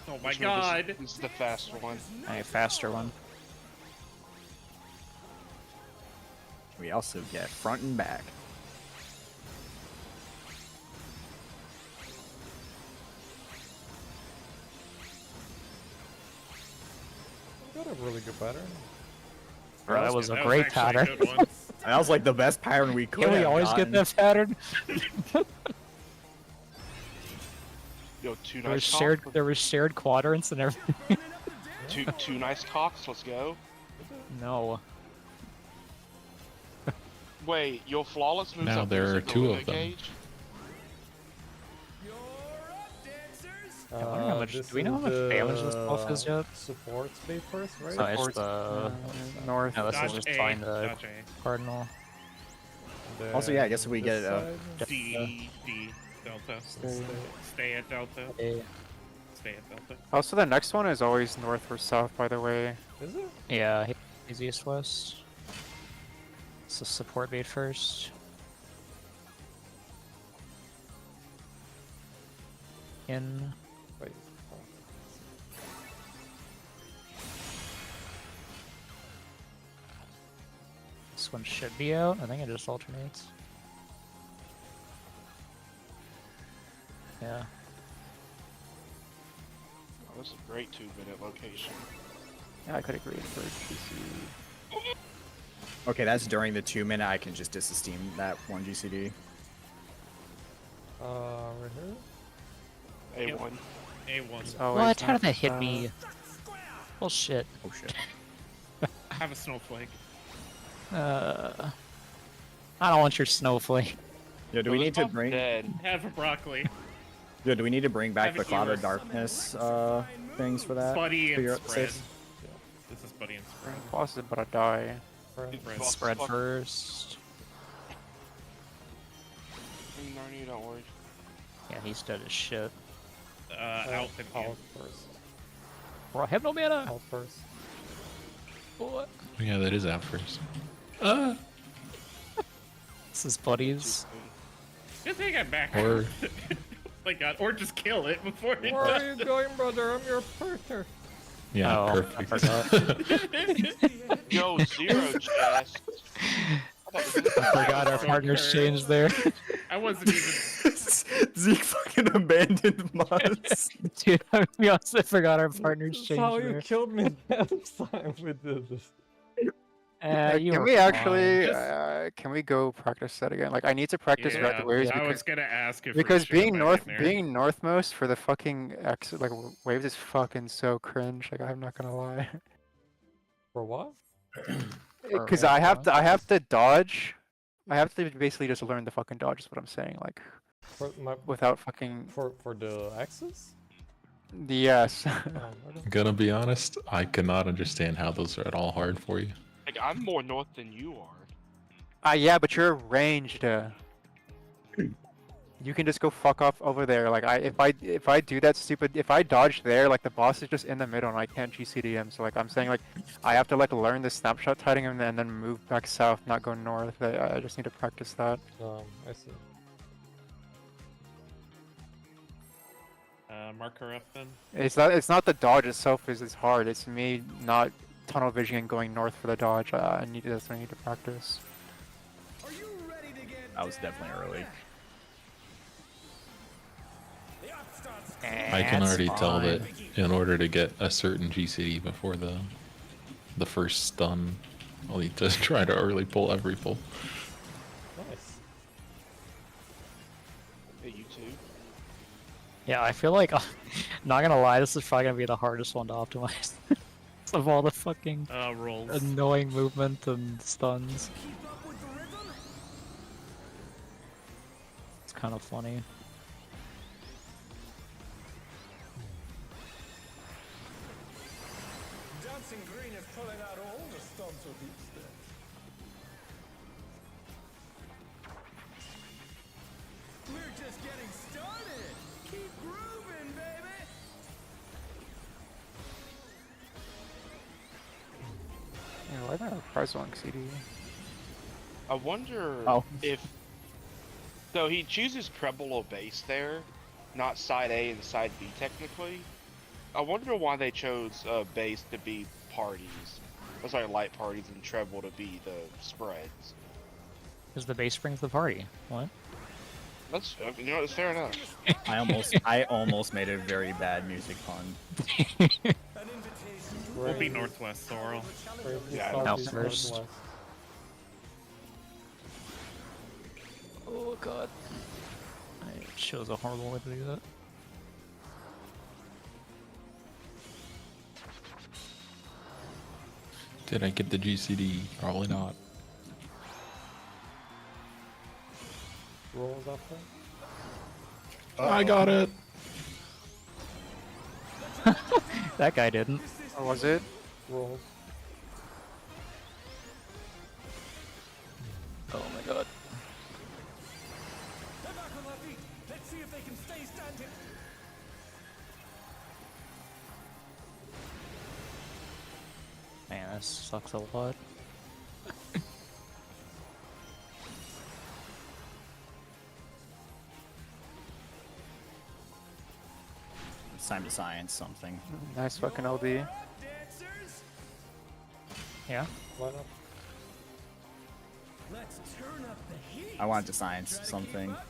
Oh my This one, god. This is the fast one. A faster one. We also get front and back. Got a really good pattern. Bro, that was a That great actually a pattern. good one. That was like the best pattern we could Can we have always gotten. get that pattern? Yo, two There was nice shared, cocks. there was shared quadrants and everything. Two nice cocks. Let's go. No. Wait, your flawless moves Now up there against are the two limit of them. gauge? You're up, dancers. I wonder how much- This do we know is how much damage this buff is yet? Support speed first, right? Oh, it's Towards, the... north. No, this Dodge is just A, find the dodge A. cardinal. Also, yeah, I guess if we Then get this it, side, D, Delta. Stay. Stay at Delta. A. Stay at Delta. Also, the next one is always north or south, by the way. Is it? Yeah, he's east-west. So support bait first. In. Wait. This one should be out. I think it just alternates. Yeah. Oh, this is a great 2-minute location. Yeah, I could agree for GC. okay, that's during the 2-minute. I can just disesteem that one GCD. Right here? A1. A1. What? How did that hit me? Bullshit. Oh shit. Have a snowflake. I don't want your snowflake. Yeah, do we Oh, need this to bob's bring? dead. Have a broccoli. Yeah, do we need to bring back Have the a Cloud of Eurus. Darkness things for that? Buddy For and your spread. saves? This is Buddy and spread. Boss is about to die. Spread. Fuck, Spread fuck. first. Narnia, don't worry. Yeah, he's dead as shit. Out and in. Out first. Bro, I have no mana! Out first. What? Oh, yeah, that is out first. This is buddies. Good thing I'm back. Or My god. Or just kill it before it Where does. are you going, brother? I'm your partner. yeah, Oh, I perfect. Yo, zero chest. How Forgot our So partners cursed. changed there. I wasn't even. Zeke fucking abandoned mods. Dude, we also forgot our partners That's changed how you there. killed me last time we did this. You Can were we fine. actually? Just- Can we go practice that again? Like, I need to practice red Yeah, waves I because was gonna ask if because we should go being back in there. northmost for the fucking waves is fucking so cringe. Like, I'm not gonna lie. For what? Because what, I have to dodge. I have to basically just learn the fucking dodge. Is what I'm saying. Like, For my without fucking for the axes? yes. Oh, okay. Gonna be honest, I cannot understand how those are at all hard for you. Like, I'm more north than you are. Yeah, but you're ranged. You can just go fuck off over there. Like if I do that stupid, if I dodge there, like the boss is just in the middle and I can't GCDM. So like I'm saying, like I have to like learn the snapshot tiding and then move back south, not go north. I just need to practice that. I see. Mark her up then. It's not the dodge itself is hard. It's me not tunnel vision and going north for the dodge. That's what I need to practice. I was definitely early. I can already tell that in order to get a certain GCD before the first stun, I'll need to try to early pull every pull. Nice. Hey, you too. Yeah, I feel like, not gonna lie, this is probably gonna be the hardest one to optimize. Of all the fucking Rolls. annoying movement and stuns. It's kind of funny. Dancing Green is pulling out all the stunts with each step. We're just getting started. Keep grooving, baby. Yeah, why not prize one CD? I wonder if. So he chooses treble or bass there, not side A and side B technically. I wonder why they chose bass to be parties. Oh, sorry, light parties and treble to be the spreads. Because the bass brings the party. What? That's it's fair enough. I almost made a very bad music pun. We'll be northwest, Sorrel. Yeah, Out first. Oh god. It shows a horrible way to do that. Did I get the GCD? Probably not. Rolls up there. I got it! That guy didn't. Or was it? Rolls. Oh my god. They're back on their feet. Let's see if they can stay standing. Man, this sucks a lot. It's time to science something. Nice fucking LD. Dancers. Yeah? Why not? Let's turn up the heat. I wanted to science something. Up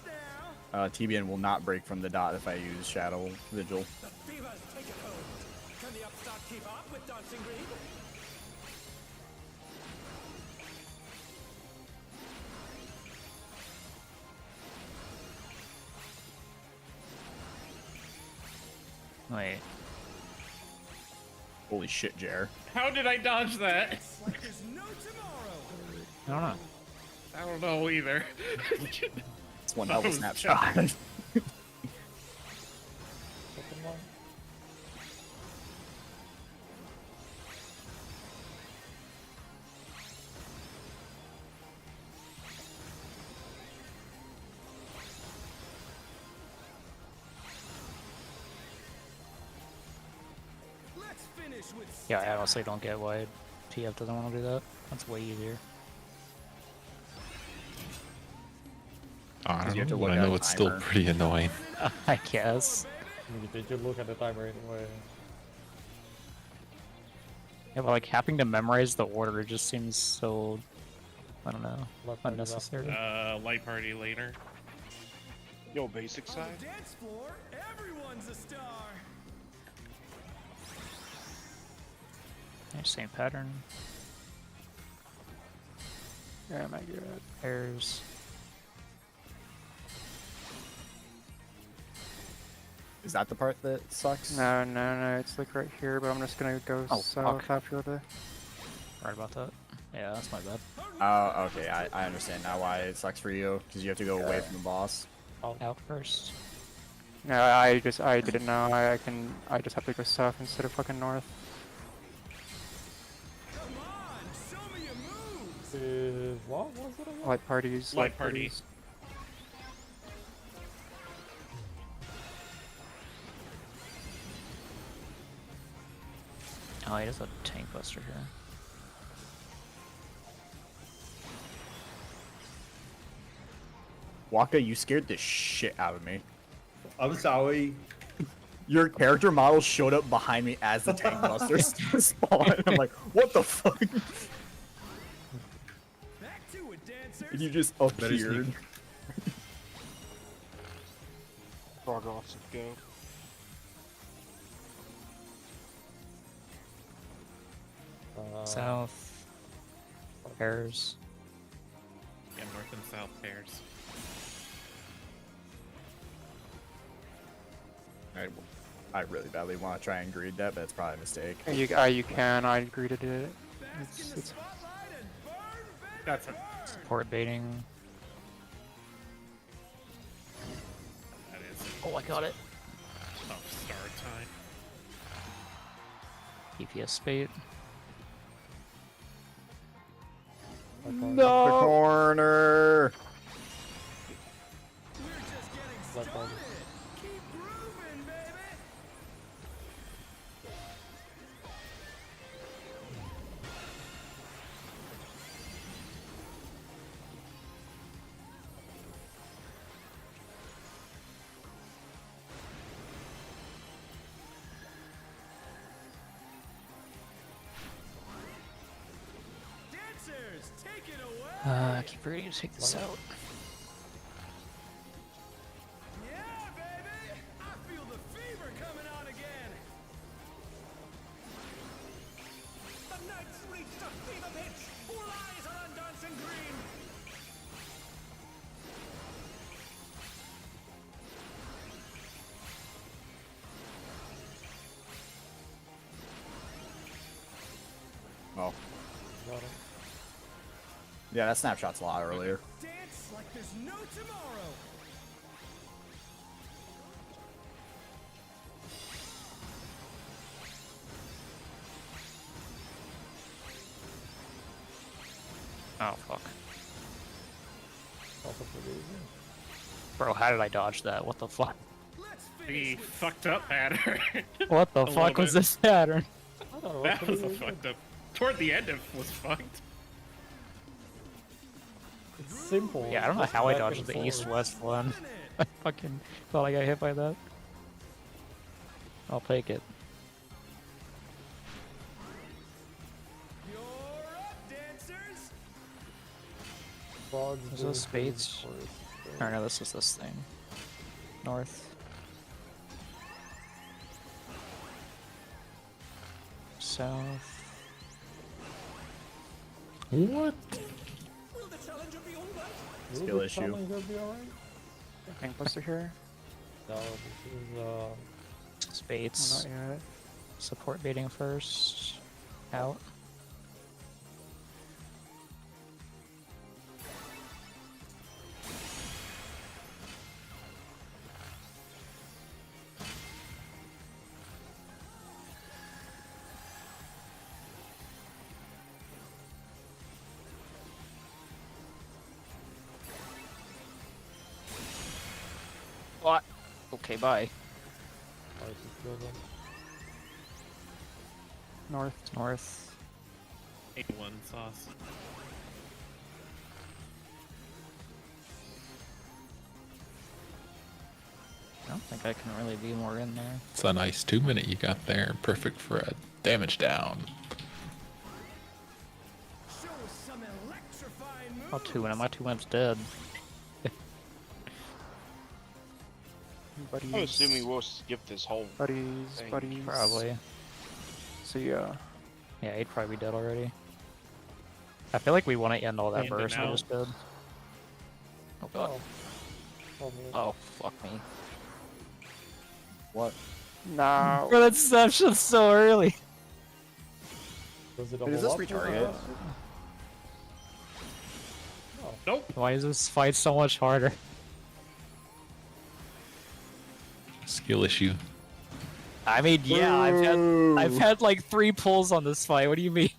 now. TBN will not break from the dot if I use Shadow Vigil. The fevers take it home. Can the upstart keep up with Dancing Green? Wait. Holy shit, Jer. How did I dodge that? Like there's no tomorrow. I don't know. I don't know either. It's one hell of a Oh, snapshot. Pokemon? Let's finish with Yeah, I honestly don't get why TF doesn't want to do that. That's way easier. I don't You have to know, look but I at know a it's still timer. pretty annoying. I guess. Did you look at the timer anyway? Yeah, but like having to memorize the order just seems so I don't know. Light party Unnecessary. Light party later. Yo, basic On side. the dance floor, everyone's a star. Yeah, same pattern. Yeah, my god. Pairs. Is that the part that sucks? No, it's like right here, but I'm just gonna go Oh, south fuck. after the. Right about that. Yeah, that's my bad. Oh, okay. I understand now why it sucks for you, because you have to go away from the boss. Out first. No, I didn't know. I just have to go south instead of fucking north. Come on, show me your moves. What was it again? Light parties. Light party. Oh, he has a tank buster here. Waka, you scared the shit out of me. I'm sorry. Your character model showed up behind me as the tank buster spawned. I'm like, what the fuck? Back to it, dancers. And you just Very appeared. sneaky. Frog off to go. South. Pairs. Yeah, north and south pairs. I really badly want to try and greed that, but it's probably a mistake. You can. I greeted it. Bask in the It's spotlight and burn, baby, That's a burn. Support baiting. that is Oh, I got it. a tough start time. DPS bait. No! The corner! We're just getting Light party. started. Keep grooving, baby. Dancers, take it away. Keep ready to take this out. Yeah, baby. I feel the fever coming on again. The night's reached a fever pitch. All eyes are on dancing green. Oh. Got it. Yeah, that snapshot's a lot earlier. Dance like there's no tomorrow. Oh, fuck. Also pretty easy. Bro, how did I dodge that? What the fuck? Let's The finish with fucked up pattern. What the A fuck little was bit. this pattern? I don't know. That pretty was a easy. fucked up. Toward the end, it was fucked. It's simple. Yeah, I don't know just how I back dodged and the forth. east-west one. minute. I fucking thought I got hit by that. I'll take it. You're up, dancers. Frogs Is doing those spades? things first. Or no, this is this thing. North. South. What? Will the challenger be all right? Will Skill the issue. challenger be alright? tank buster here. No, this is Spades. Not yet. Support baiting first. Out. What? Okay, bye. I just killed them. North. North. 81 sauce. I don't think I can really be more in there. It's a nice 2-minute you got there. Perfect for a damage down. Show us some electrifying Oh, 2-1. My 2-1's dead. Buddies. I'm assuming we'll skip this whole Buddies, thing. buddies. Probably. So yeah. Yeah, he'd probably be dead already. I feel like we want to end all that In and burst we out. just did. Oh god. Oh, man. Oh, fuck me. What? No. Bro, that deception's so early. Does it Wait, does double this up or retarget? not? Nope. Why is this fight so much harder? Skill issue. I mean, yeah, I've had like 3 pulls on this fight. What do you mean?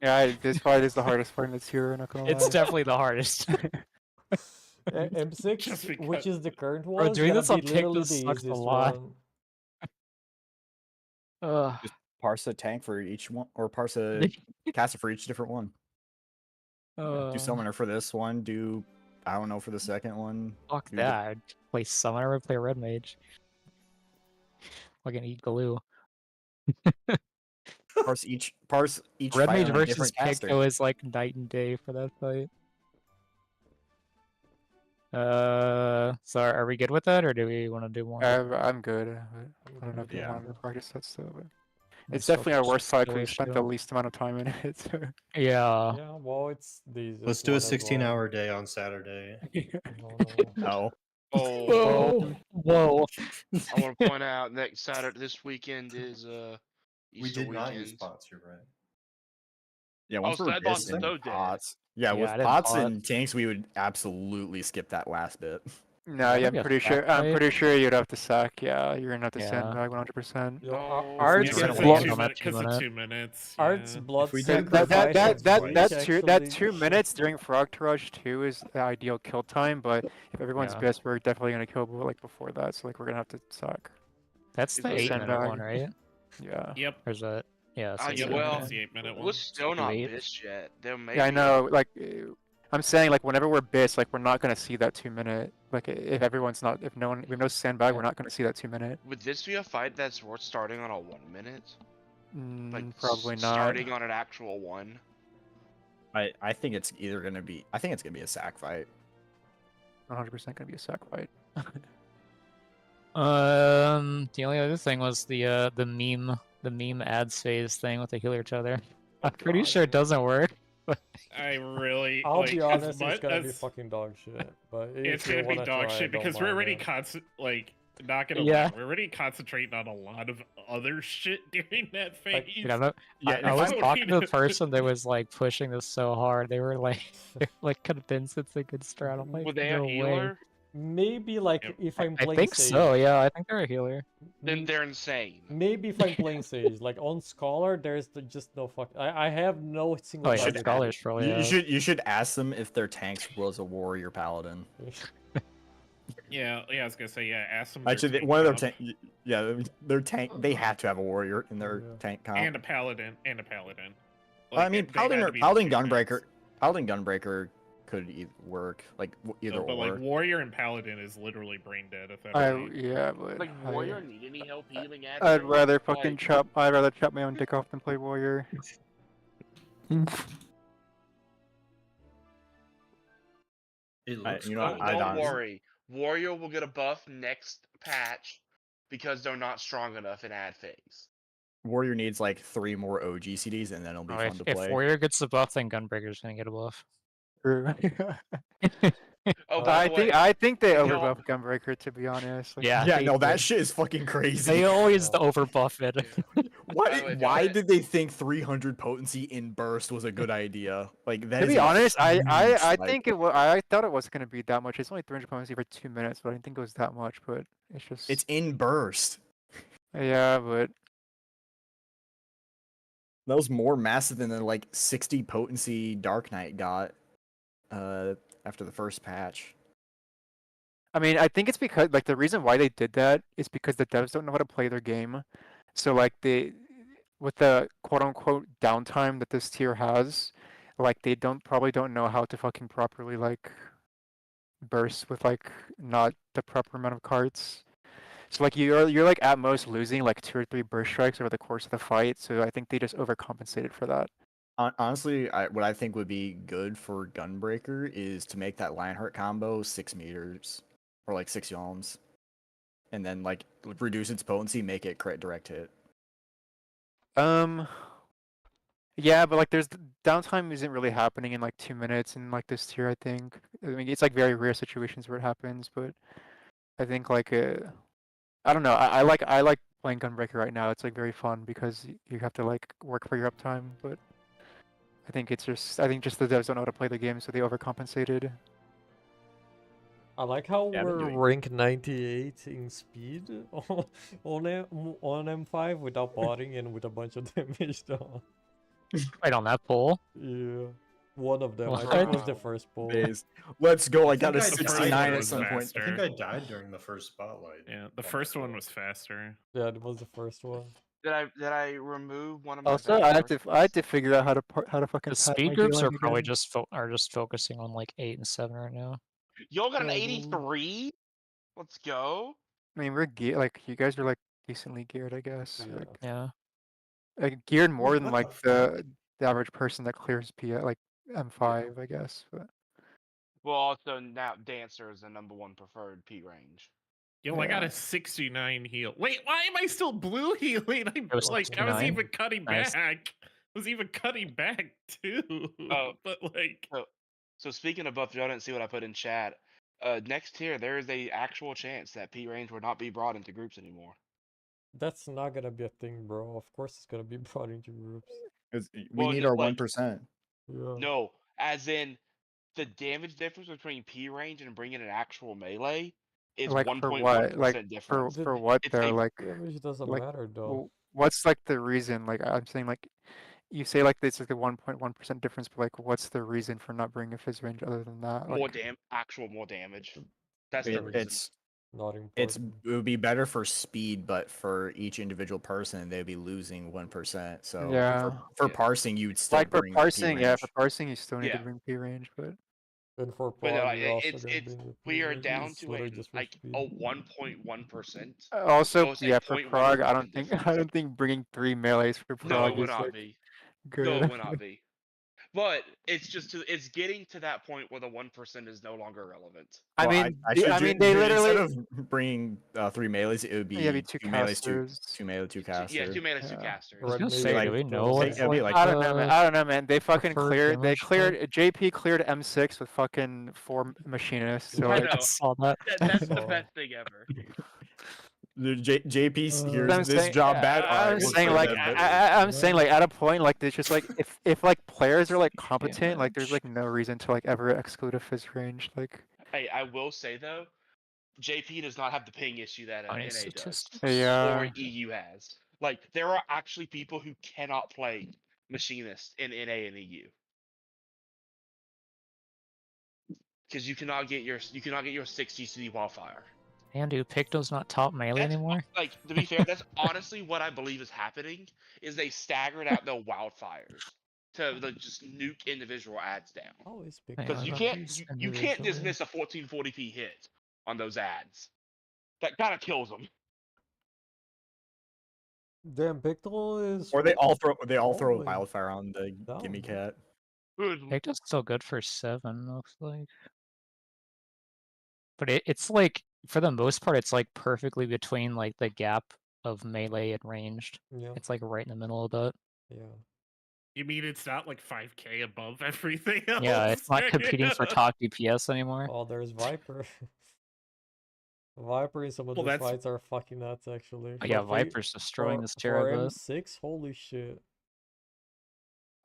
Yeah, this fight is the hardest fight in the tier, not gonna It's lie. definitely the hardest. M6, Just which because- is the current one, is doing gonna this on be pick literally just the sucks a easiest lot. one. Ugh. Parse a tank for each one, or parse a caster for each different one. Do summoner for this one. Do I don't know for the second one. Fuck do the- that. I'd play summoner, I'd play red mage. Fucking eat glue. Parse each Red fight mage on a versus different caster. Kiko is like night and day for that fight. So are we good with that, or do we want to do more? I'm good. I don't know if you Yeah. want to practice that still, but Let's it's definitely our focus worst fight 'cause we situation. spent the least amount of time in it. So. Yeah. Yeah, well, it's the easiest Let's do one a as 16-hour day on Saturday. well. No, no. No. Oh, Whoa. I want to point out next Saturday, this weekend is We Easter did not use weekend. bots, you're right. Yeah, once we're Sad bots missing so dead. pots. Yeah, Yeah, with I didn't pots pot. and tanks, we would absolutely skip that last bit. No, yeah, maybe a I'm pretty sure. sack I'm fight? pretty sure you'd have to sack. Yeah, you're gonna have to Yeah. sandbag 100%. Yo, No. Art's Yeah, We're gonna because wait of on 2 that minutes. 2 Because of minute. 2 minutes. Art's yeah. blood If we That did that sacrifice that is that weak, that's true. That actually. 2 minutes during Frog Rush 2 is the ideal kill time. But if everyone's Yeah. best, we're definitely gonna kill like before that. So like we're gonna have to sack. That's Is the it 8-minute sandbag? one, right? Yeah. Yep. Or is that? Yeah, it's Ah, the yeah, 8-minute well, one. That's the 8-minute one. We're still not Wait. bis yet. There may Yeah, I be know. Like, I'm saying like whenever we're bis, like we're not gonna see that 2 minute. Like if everyone's not, if no one, we have no sandbag, we're not gonna see that 2 minute. Would this be a fight that's worth starting on a 1 minute? Like Probably not. starting on an actual one. I think it's either gonna be. I think it's gonna be a sack fight. 100% gonna be a sack fight. The only other thing was the meme ads phase thing with the healer each other. I'm pretty God. sure it doesn't work. I really. I'll like, be as honest, much it's gonna be as- fucking dog shit. But It's if you gonna be wanna dog try, shit don't because we're mind already it. not gonna Yeah. lie, we're already concentrating on a lot of other shit during that phase. Like, Dude, I if was I would talking to the need- person that was like pushing this so hard. They were like convinced it's a good strat. I'm like, Would they no have way. healer? Maybe like Yep. if I'm I playing think Sage. so. Yeah, I think they're a healer. Then they're insane. Maybe if I'm playing Sage, like on Scholar, there's just no fuck. I have no single. Oh yeah, target. scholars probably. You should ask them if their tanks was a warrior paladin. Yeah, I was gonna say, yeah, ask them. Actually, one of their tank. Yeah, their tank. They have to have a warrior in their Yeah. tank comp. and a paladin. I Like, mean, they had paladin to or be the paladin two gunbreaker. guys. Paladin gunbreaker could work like either But or. like warrior and paladin is literally brain dead. If that. Yeah, but Like warrior need any help healing at I'd all? rather fucking Like, chop. I'd rather chop my own dick off than play warrior. It looks you know what, cool. I'd don't honestly- worry. Warrior will get a buff next patch because they're not strong enough in ad phase. Warrior needs like 3 more OG CDs and then it'll be fun to if play. warrior gets the buff, then gunbreaker's gonna get a buff. True. Oh, by the way, I think they you know- overbuff Gunbreaker, to be honest. Like, Yeah, Yeah, they no, that do. shit is fucking crazy. They always overbuff it. What? By the way, Why Joe- did they think 300 potency in burst was a good idea? Like that. To is be a honest, I huge, think it was. I thought it was gonna be that much. It's only 300 potency for 2 minutes, but I didn't think it was that much. But it's just. It's in burst. Yeah, but That was more massive than the like 60 potency Dark Knight got after the first patch. I mean, I think it's because like the reason why they did that is because the devs don't know how to play their game. So like with the quote unquote downtime that this tier has, like they probably don't know how to fucking properly like burst with like not the proper amount of cards. So like you're like at most losing like 2 or 3 burst strikes over the course of the fight. So I think they just overcompensated for that. Honestly, what I think would be good for Gunbreaker is to make that Lionheart combo 6 meters or like 6 yalms, and then like reduce its potency, make it crit direct hit. Yeah, but like there's downtime isn't really happening in like 2 minutes in like this tier, I think. I mean, it's like very rare situations where it happens, but I think like I don't know. I like playing Gunbreaker right now. It's like very fun because you have to like work for your uptime, but I think just the devs don't know how to play the game, so they overcompensated. I like how Yeah, I've been we're doing- rank 98 in speed on M5 without botting and with a bunch of damage down. Right on that poll. Yeah. One of them. I What? think it was the Wow. first poll. Base. Let's go. I got a think I died 69 during at some the- point. I think I died during the first spotlight. Yeah, the on first that one roll. was faster. Yeah, it was the first one. Did I remove one of my Also, best I had to horses? figure out how to fucking The pad speed my groups healing are probably again. just focusing on like 8 and 7 right now. Y'all got an Yeah, 83? Let's go. I mean, we're like you guys are like decently geared, I guess. Yeah. Yeah. Like geared more than What like the the average person that clears P like M5, I guess. But Well, also now Dancer is the #1 preferred P range. Yo, I got Yeah. a 69 heal. Wait, why am I still blue healing? It was I was 69? even cutting Nice. back. I was even cutting back too. Oh. But like, So speaking of buff, y'all didn't see what I put in chat. Next tier, there is a actual chance that P range will not be brought into groups anymore. That's not gonna be a thing, bro. Of course it's gonna be brought into groups. We Well, need no, our like- 1%. Yeah. No, as in the damage difference between P range and bringing an actual melee is like for 1.1% what? Like for difference. for what It's though? a- Like Damage doesn't like, matter though. what's like the reason? Like I'm saying like you say like it's like the 1.1% difference, but like what's the reason for not bringing a fizz range other than that? more Like more damage. That's the It- reason. It's Not it important. would be better for speed, but for each individual person, they'd be losing 1%. So Yeah. for Yeah. parsing, you'd still like for bring parsing, P yeah, range. for parsing you still need to Yeah. bring P range, but And for But no, prog, like, you're also it's gonna bring your we are range. down It's to literally just for like speed. a 1.1%. also So it's a yeah for prog, I 0.1% don't think difference. I don't think bringing 3 melees for No, prog it would is not like be. good. No, it would not be. But it's just it's getting to that point where the 1% is no longer relevant. I Well, mean, should I do- mean, they instead literally of bringing 3 melees, it would be yeah, it'd be 2 2 melees, casters. 2 melee, 2 caster. Yeah, 2 melee, 2 Yeah. casters. I was Red gonna mage say, like- do we know kills what's it'd be like- I don't know, man. I don't know, man. They fucking preferred cleared. They damage type? cleared. JP cleared M6 with fucking 4 machinists. So I like, know. I saw that. That's the So- best thing ever. The JP here's I'm this saying, job bad. All right, I'm we'll saying clear like that, but- I'm saying like at a point like there's just like if like players are like competent, like there's Damage. like no reason to like ever exclude a fizz range. Like Hey, I will say though, JP does not have the ping issue that NA Nice does, statistics. Yeah. or EU has. Like there are actually people who cannot play machinist in NA and EU because you cannot get your 60 CD wildfire. And dude, Picto's not top melee That's anymore. like, to be fair, that's honestly what I believe is happening. Is they staggered out the wildfires to like, just nuke individual ads down. How is Yeah, Because you that can't is you can't individually. dismiss a 1440p hit on those ads. That kind of kills them. Damn, Pictol is. Or they all throw Holy wildfire on the damn. gimme cat. Picto's still good for 7, looks like. But it's like, for the most part, it's like perfectly between like the gap of melee and ranged. Yeah, It's like right in the middle of that. yeah. you mean it's not like 5k above everything else? Yeah, it's not competing for top DPS anymore. Oh, there's Viper. Viper in some of Well, the that's- fights are fucking nuts, actually. Oh, yeah, For Viper's destroying this tier, I bet. M6, holy shit.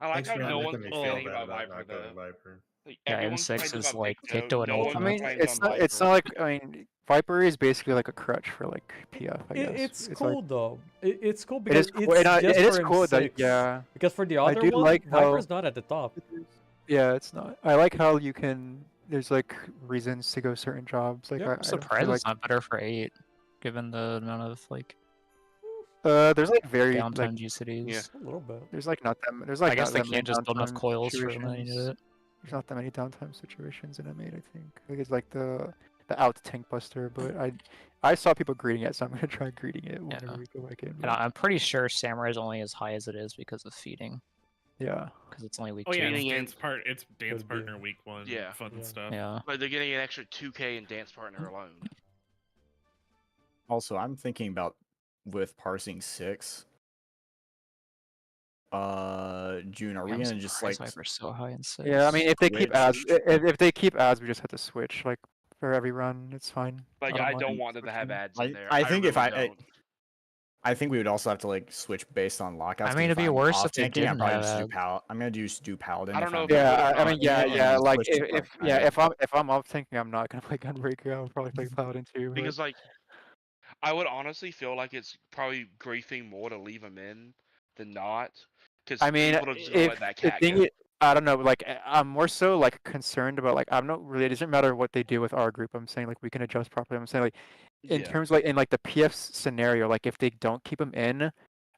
I like Thanks how for no not one's making me feel complaining bad about Viper not going though. Viper. Like, Yeah, everyone M6 complains is about like Picto, Picto and no one Ultimate. I mean, complains it's on not. It's Viper. not like I mean, Viper is basically like a crutch for like PF. I guess It's like- cool though. It's cool It because is cool. it's It just is for cool. M6. Yeah. Because for the I other do one, like how- Viper's not at the top. Yeah, it's not. I like how you can. There's like reasons to go certain jobs. Like Yep. I I'm don't feel surprised like it's not better for 8, given the amount of like there's like very downtime like GCDs. Yeah. A little bit. there's like not that there's like I guess not they that many can't just build enough downtime coils for when they need situations. it. There's not that many downtime situations in M8. I think like it's like the out tank buster, but I saw people greeting it, so I'm gonna try greeting it whenever Yeah. we go back in. And I'm pretty sure Samurai is only as high as it is because of feeding. Yeah. because it's only week Oh 2. yeah, it's Getting in- dance it's dance Could be. partner week 1 Yeah. fun Yeah. stuff. Yeah. Like they're getting an extra 2K in dance partner alone. Also, I'm thinking about with parsing 6. June, are we I'm gonna just like surprised Hyper's so high in 6. Yeah, I mean, if they keep switch? ads, if they keep ads, we just have to switch. Like for every run, it's fine. Like don't I mind don't want them to have switching. ads in there. I think if really I don't. I think we would also have to like switch based on lockouts. I 'cause mean, if it'd be I'm worse off if they tanking, I'm didn't probably have just do ads. pal. I'm gonna do paladin. I don't if know I'm if it Yeah, would I mean, not yeah, be, yeah. and Like switch to if front yeah, kinda. if I'm off thinking, I'm not gonna play Gunbreaker. I'll probably play Paladin too. But because like I would honestly feel like it's probably griefing more to leave them in than not. Because I mean, people are just gonna if let that the cat thing, go. I don't know. Like I'm more so like concerned about like I'm not really. It doesn't matter what they do with our group. I'm saying like we can adjust properly. I'm saying like in Yeah. terms like in like the PF scenario, like if they don't keep them in,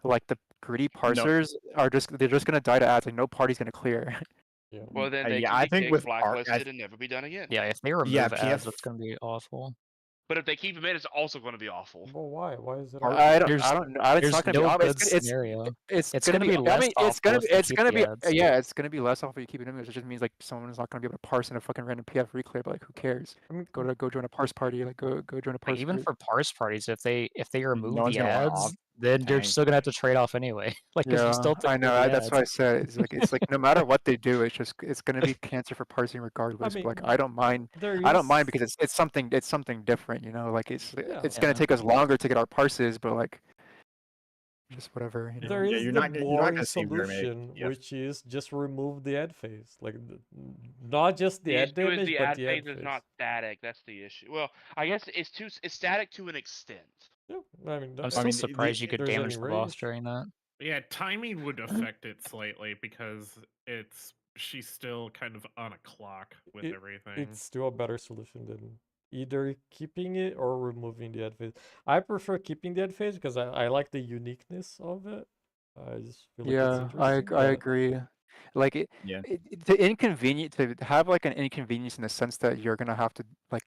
like the greedy parsers are they're just gonna die to ads. Like no party's gonna clear. Yeah. Well, then they Yeah, can I be think kicked, with blacklisted, and never be done again. Yeah, if they remove Yeah, ads, PF it's gonna be awful. But if they keep them in, it's also going to be awful. Well, why? Why is it? Are- awful? I don't There's know. It's there's not gonna no be awful. good scenario. It's It's gonna gonna be I less mean, it's awful gonna if be they it's keep gonna the be ads. yeah, it's gonna be less awful if you keep it in. It just means like someone's not gonna be able to parse in a fucking random PF reclear. But like, who cares? I mean, Go join a parse party. Like go join a Like parse even group. for parse parties, if they remove no one's the gonna want ads, off then you're tank. still gonna have to trade off anyway. Like because you Yeah, still have to I clear know. the That's what I ads. said. It's like no matter what they do, it's gonna be cancer for parsing regardless. mean, But like I don't mind. there I don't mind is- because it's something different. You know, like it's Yeah. gonna Yeah. take us longer to get our parses, but like just whatever. You know. There Yeah, is you're the not boring gonna see very many solution, PF. which is just remove the ad phase. Like, not just the The ad issue is damage, the but ad the phase ad is phase. not static. That's the issue. Well, I guess it's static to an extent. Yeah, I mean, I'm still mean, surprised you could there's damage any the boss range. during that. Yeah, timing would affect it slightly because she's still kind of on a clock with everything. It's still a better solution than either keeping it or removing the ad phase. I prefer keeping the ad phase because I like the uniqueness of it. I just feel like it's Yeah, interesting. I but- agree. Like Yeah. the inconvenient to have like an inconvenience in the sense that you're gonna have to like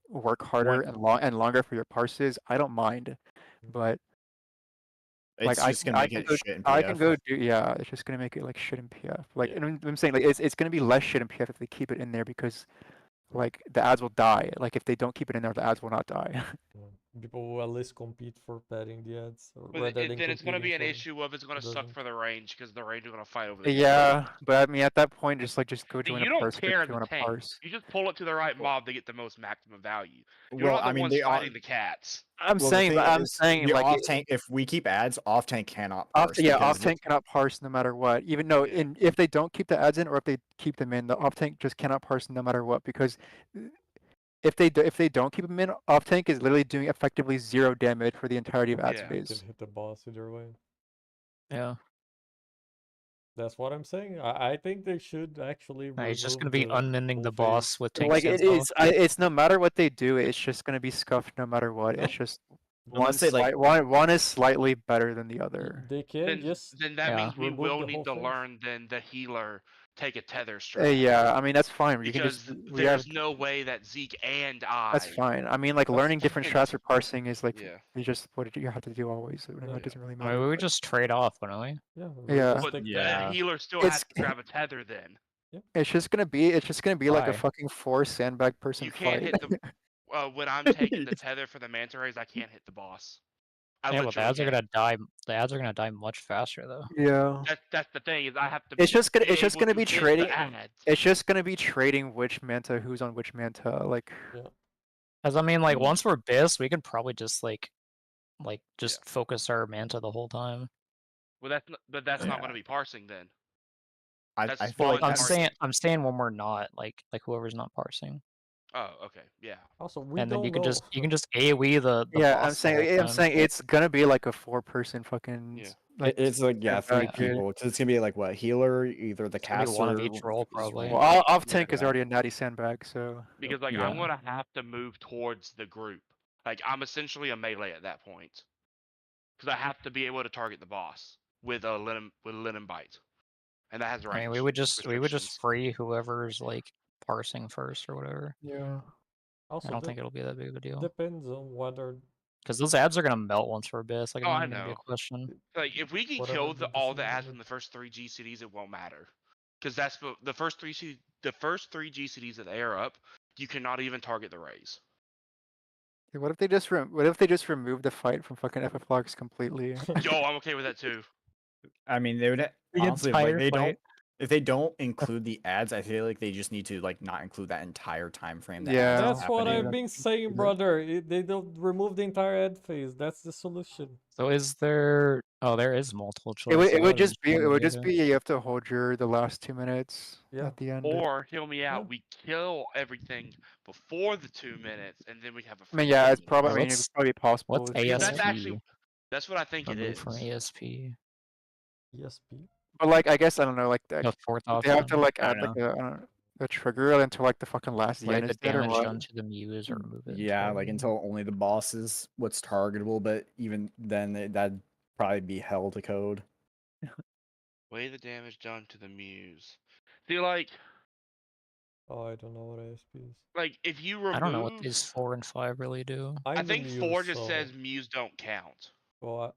work harder and longer for your parses. I don't mind, but It's like just gonna make it shit in PF. I can go do yeah. It's just gonna make it like shit in PF. Like Yeah. and I'm saying like it's gonna be less shit in PF if they keep it in there because like the ads will die. Like if they don't keep it in there, the ads will not die. People will at least compete for padding the ads, or But rather than then it's going to be an competing for issue of it's going to suck doesn't. for the range because the range are going to fight over the Yeah, but I mean at that point just go See, join you a don't parse group care if in you the want to tank. parse. You just pull it to the right mob to get the most maximum value. You're Well, not the I mean, ones they are. fighting the cats. I'm Well, the saying thing I'm is, saying the like off tank. If we keep ads, off tank cannot parse. yeah, because off tank cannot parse no matter what. Even though Yeah. if they don't keep the ads in or if they keep them in, the off tank just cannot parse no matter what because if they don't keep them in, off tank is literally doing effectively 0 damage for the entirety of ads Yeah. Can phase. hit the boss either way. Yeah. That's what I'm saying. I think they should actually. He's just remove gonna be the unending full the boss phase. with tank Like it stance is, it's no matter what they do, it's just gonna be scuffed no matter what. It's just Unless they, like- one is slightly better than the other. They can just Then that Yeah. means we remove will the need whole to phase. learn then the healer take a tether strat. Yeah, I mean that's fine. You can Because just we have there's no way that Zeke and I. that's fine. I mean like learning different can't- strats for parsing is like Yeah. you just what you have to do always. So Yeah. it doesn't really I matter. mean, we would but- just trade off, wouldn't we? Yeah. Yeah. just But take the Yeah. healer still It's- has to grab a tether then. It's just gonna be like a Why? fucking 4 sandbag person You can't fight. hit the. When I'm taking the tether for the manta rays, I can't hit the boss. I Yeah, but the literally ads are can't. gonna die. The ads are gonna die much faster though. Yeah. That's the thing is I have to. It's just gonna be it's just able gonna to be hit the trading. ads. It's just gonna be trading which manta who's on which manta. Like Cause I mean, like Mm. once we're bis, we could probably just just focus our manta the whole time. Well, that's not Yeah. going to be parsing then. I That's feel like spawn I'm parsing. saying when we're not like whoever's not parsing, Oh, okay, yeah. Also, we and then don't you can know. just AOE the yeah, boss the whole I'm time. saying it's gonna be like a 4-person fucking. Yeah. Like, it's like 3 sandbag dude. people. 'Cause it's gonna be like what healer, either the It's gonna be caster. one of each role, probably. Well, off tank is Yeah. already a natty sandbag, so Because like Yeah. I'm gonna have to move towards the group. Like I'm essentially a melee at that point. Because I have to be able to target the boss with a linen bite, and that has range. I mean, we would just restrictions. free whoever's like parsing first or whatever. yeah. Also, I don't think it'll be that big of a deal. depends on whether Because those ads are gonna melt once for a bit. It's like Oh, not I even gonna be a know. question. Like if we can Whatever kill the all the decision ads is. in the first 3 GCDs, it won't matter. Because that's the first three GCDs that air up, you cannot even target the rays. Dude, what if they just remove the fight from fucking FF Logs completely? Yo, I'm okay with that too. I mean, they would The honestly like entire they don't. fight. If they don't include the ads, I feel like they just need to like not include that entire time frame. The Yeah. ads are That's what happening. I've been saying, brother. They don't remove the entire ad phase. That's the solution. So is there? Oh, there is multiple choice. It would I thought just be one it or would the just other. be you have to hold the last 2 minutes Yeah. at the end. Or hear me out. Yeah. We kill everything before the 2 minutes, and then we have a I mean, free yeah, it's game. probably. I Wait, mean, it's probably possible. what's to do Because that. that's actually ASP? that's what I think it Remove is. from ASP. ESP. But like, I guess I don't know. Like, The fourth they have option. to like I add don't like a trigger until like the fucking last Yeah, yen the is dead or damage what? done to the muse or remove it. Yeah, like entirely. until only the boss is what's targetable, but even then that'd probably be hell to code. Weigh the damage done to the muse. See, like Oh, I don't know what ASP is. if you remove, I don't know what these 4 and 5 really do. I I'm the think muse, 4 just so... says muse don't count. Well,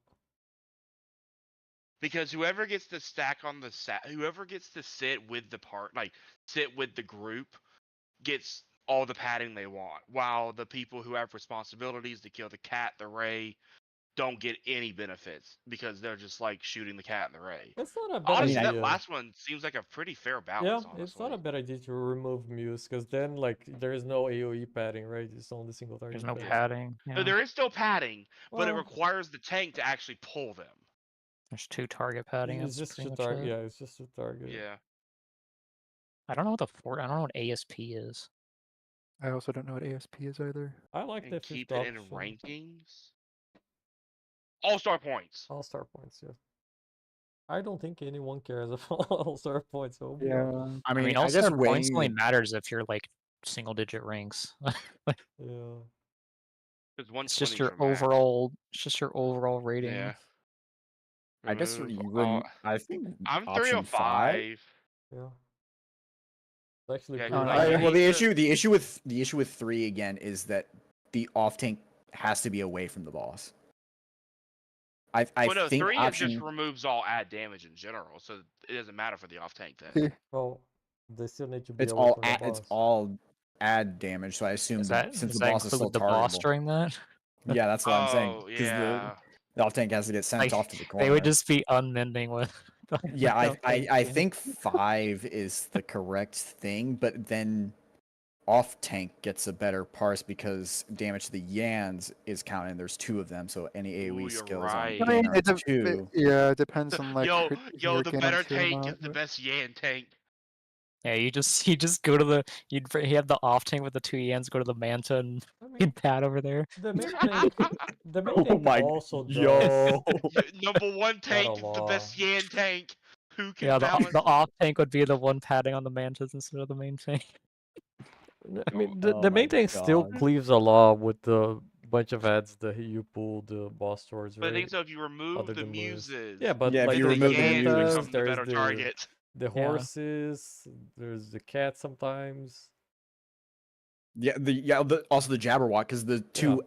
Because whoever gets to stack on the whoever gets to sit with the sit with the group, gets all the padding they want. While the people who have responsibilities to kill the cat, the ray, don't get any benefits because they're just like shooting the cat and the ray. it's not a bad Honestly, idea. that last one seems like a pretty fair Yeah, balance. Honestly, it's not a bad idea to remove muse, because then like there is no AoE padding, right? It's only single target. There's no padding. padding. No, Yeah. there is still padding, but it Well, requires the tank to actually pull them. There's 2 target padding. it's That's just pretty to much target. it. Yeah, it's just to target. Yeah. I don't know what the 4. I don't know what ASP is. I also don't know what ASP is either. I like And the keep fifth it in option. rankings. All-star points. All-star points, yeah. I don't think anyone cares about all-star points. So Yeah. I I mean, mean, all I guess star points only weighing matters if you're like single digit ranks. yeah. It's It's just 120 your for max. overall. It's just your overall rating. Yeah. I guess Remove I think I'm option 5. 305. Yeah. It's actually Yeah, pretty like, high. you Well, need the to- issue with 3 again is that the off tank has to be away from the boss. I Well, no, think 3 it option just removes all ad damage in general, so it doesn't matter for the off tank then. Well, they still need to be it's away all from the boss. it's all add damage. So I assume Does that, since does the that boss is still include the boss targetable. during that? Yeah, that's what I'm saying. Oh, Because yeah. the off tank has to get sent Like, off to the corner. they would just be unmending with. Yeah, I I think 5 is the correct thing, but then off tank gets a better parse because damage to the Yans is counted. There's 2 of them, so any AoE Ooh, you're skills right. on I mean, Yan are 2. yeah, it depends on like yo, if you're the getting better to or tank not, is the but- best Yan tank. Yeah, you just go to the you have the off tank with the 2 yans, go to the manta and I mean, get pad over there. the main tank, the main Oh tank my- also does Yo. Number 1 tank, Not a the best lot. Yan tank. Who can Yeah, balance? the off tank would be the one padding on the mantas instead of the main tank. I mean, Oh the my main tank still God. cleaves a lot with the bunch of ads that you pull the boss towards, But I right? think so if you remove Other the than Lewis. muses, Yeah, but Yeah, if like you the remove the Yans muses, become the there's better target. the Yeah. horses, there's the cat sometimes. Yeah, also the Jabberwock because the two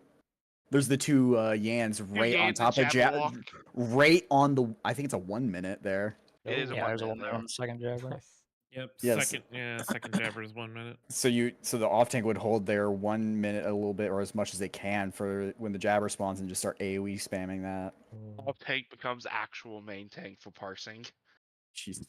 there's the 2 Yans right on Yans top and of Jabberwock. right on the I think it's a 1 minute there. It is a Yeah, there's a 1 1 minute minute on the second jabber. Nice. Yep. Yes. Second jabber is 1 minute. So the off tank would hold their 1 minute a little bit or as much as they can for when the jabber spawns and just start AoE spamming that. Mm. Off tank becomes actual main tank for parsing. Jeez.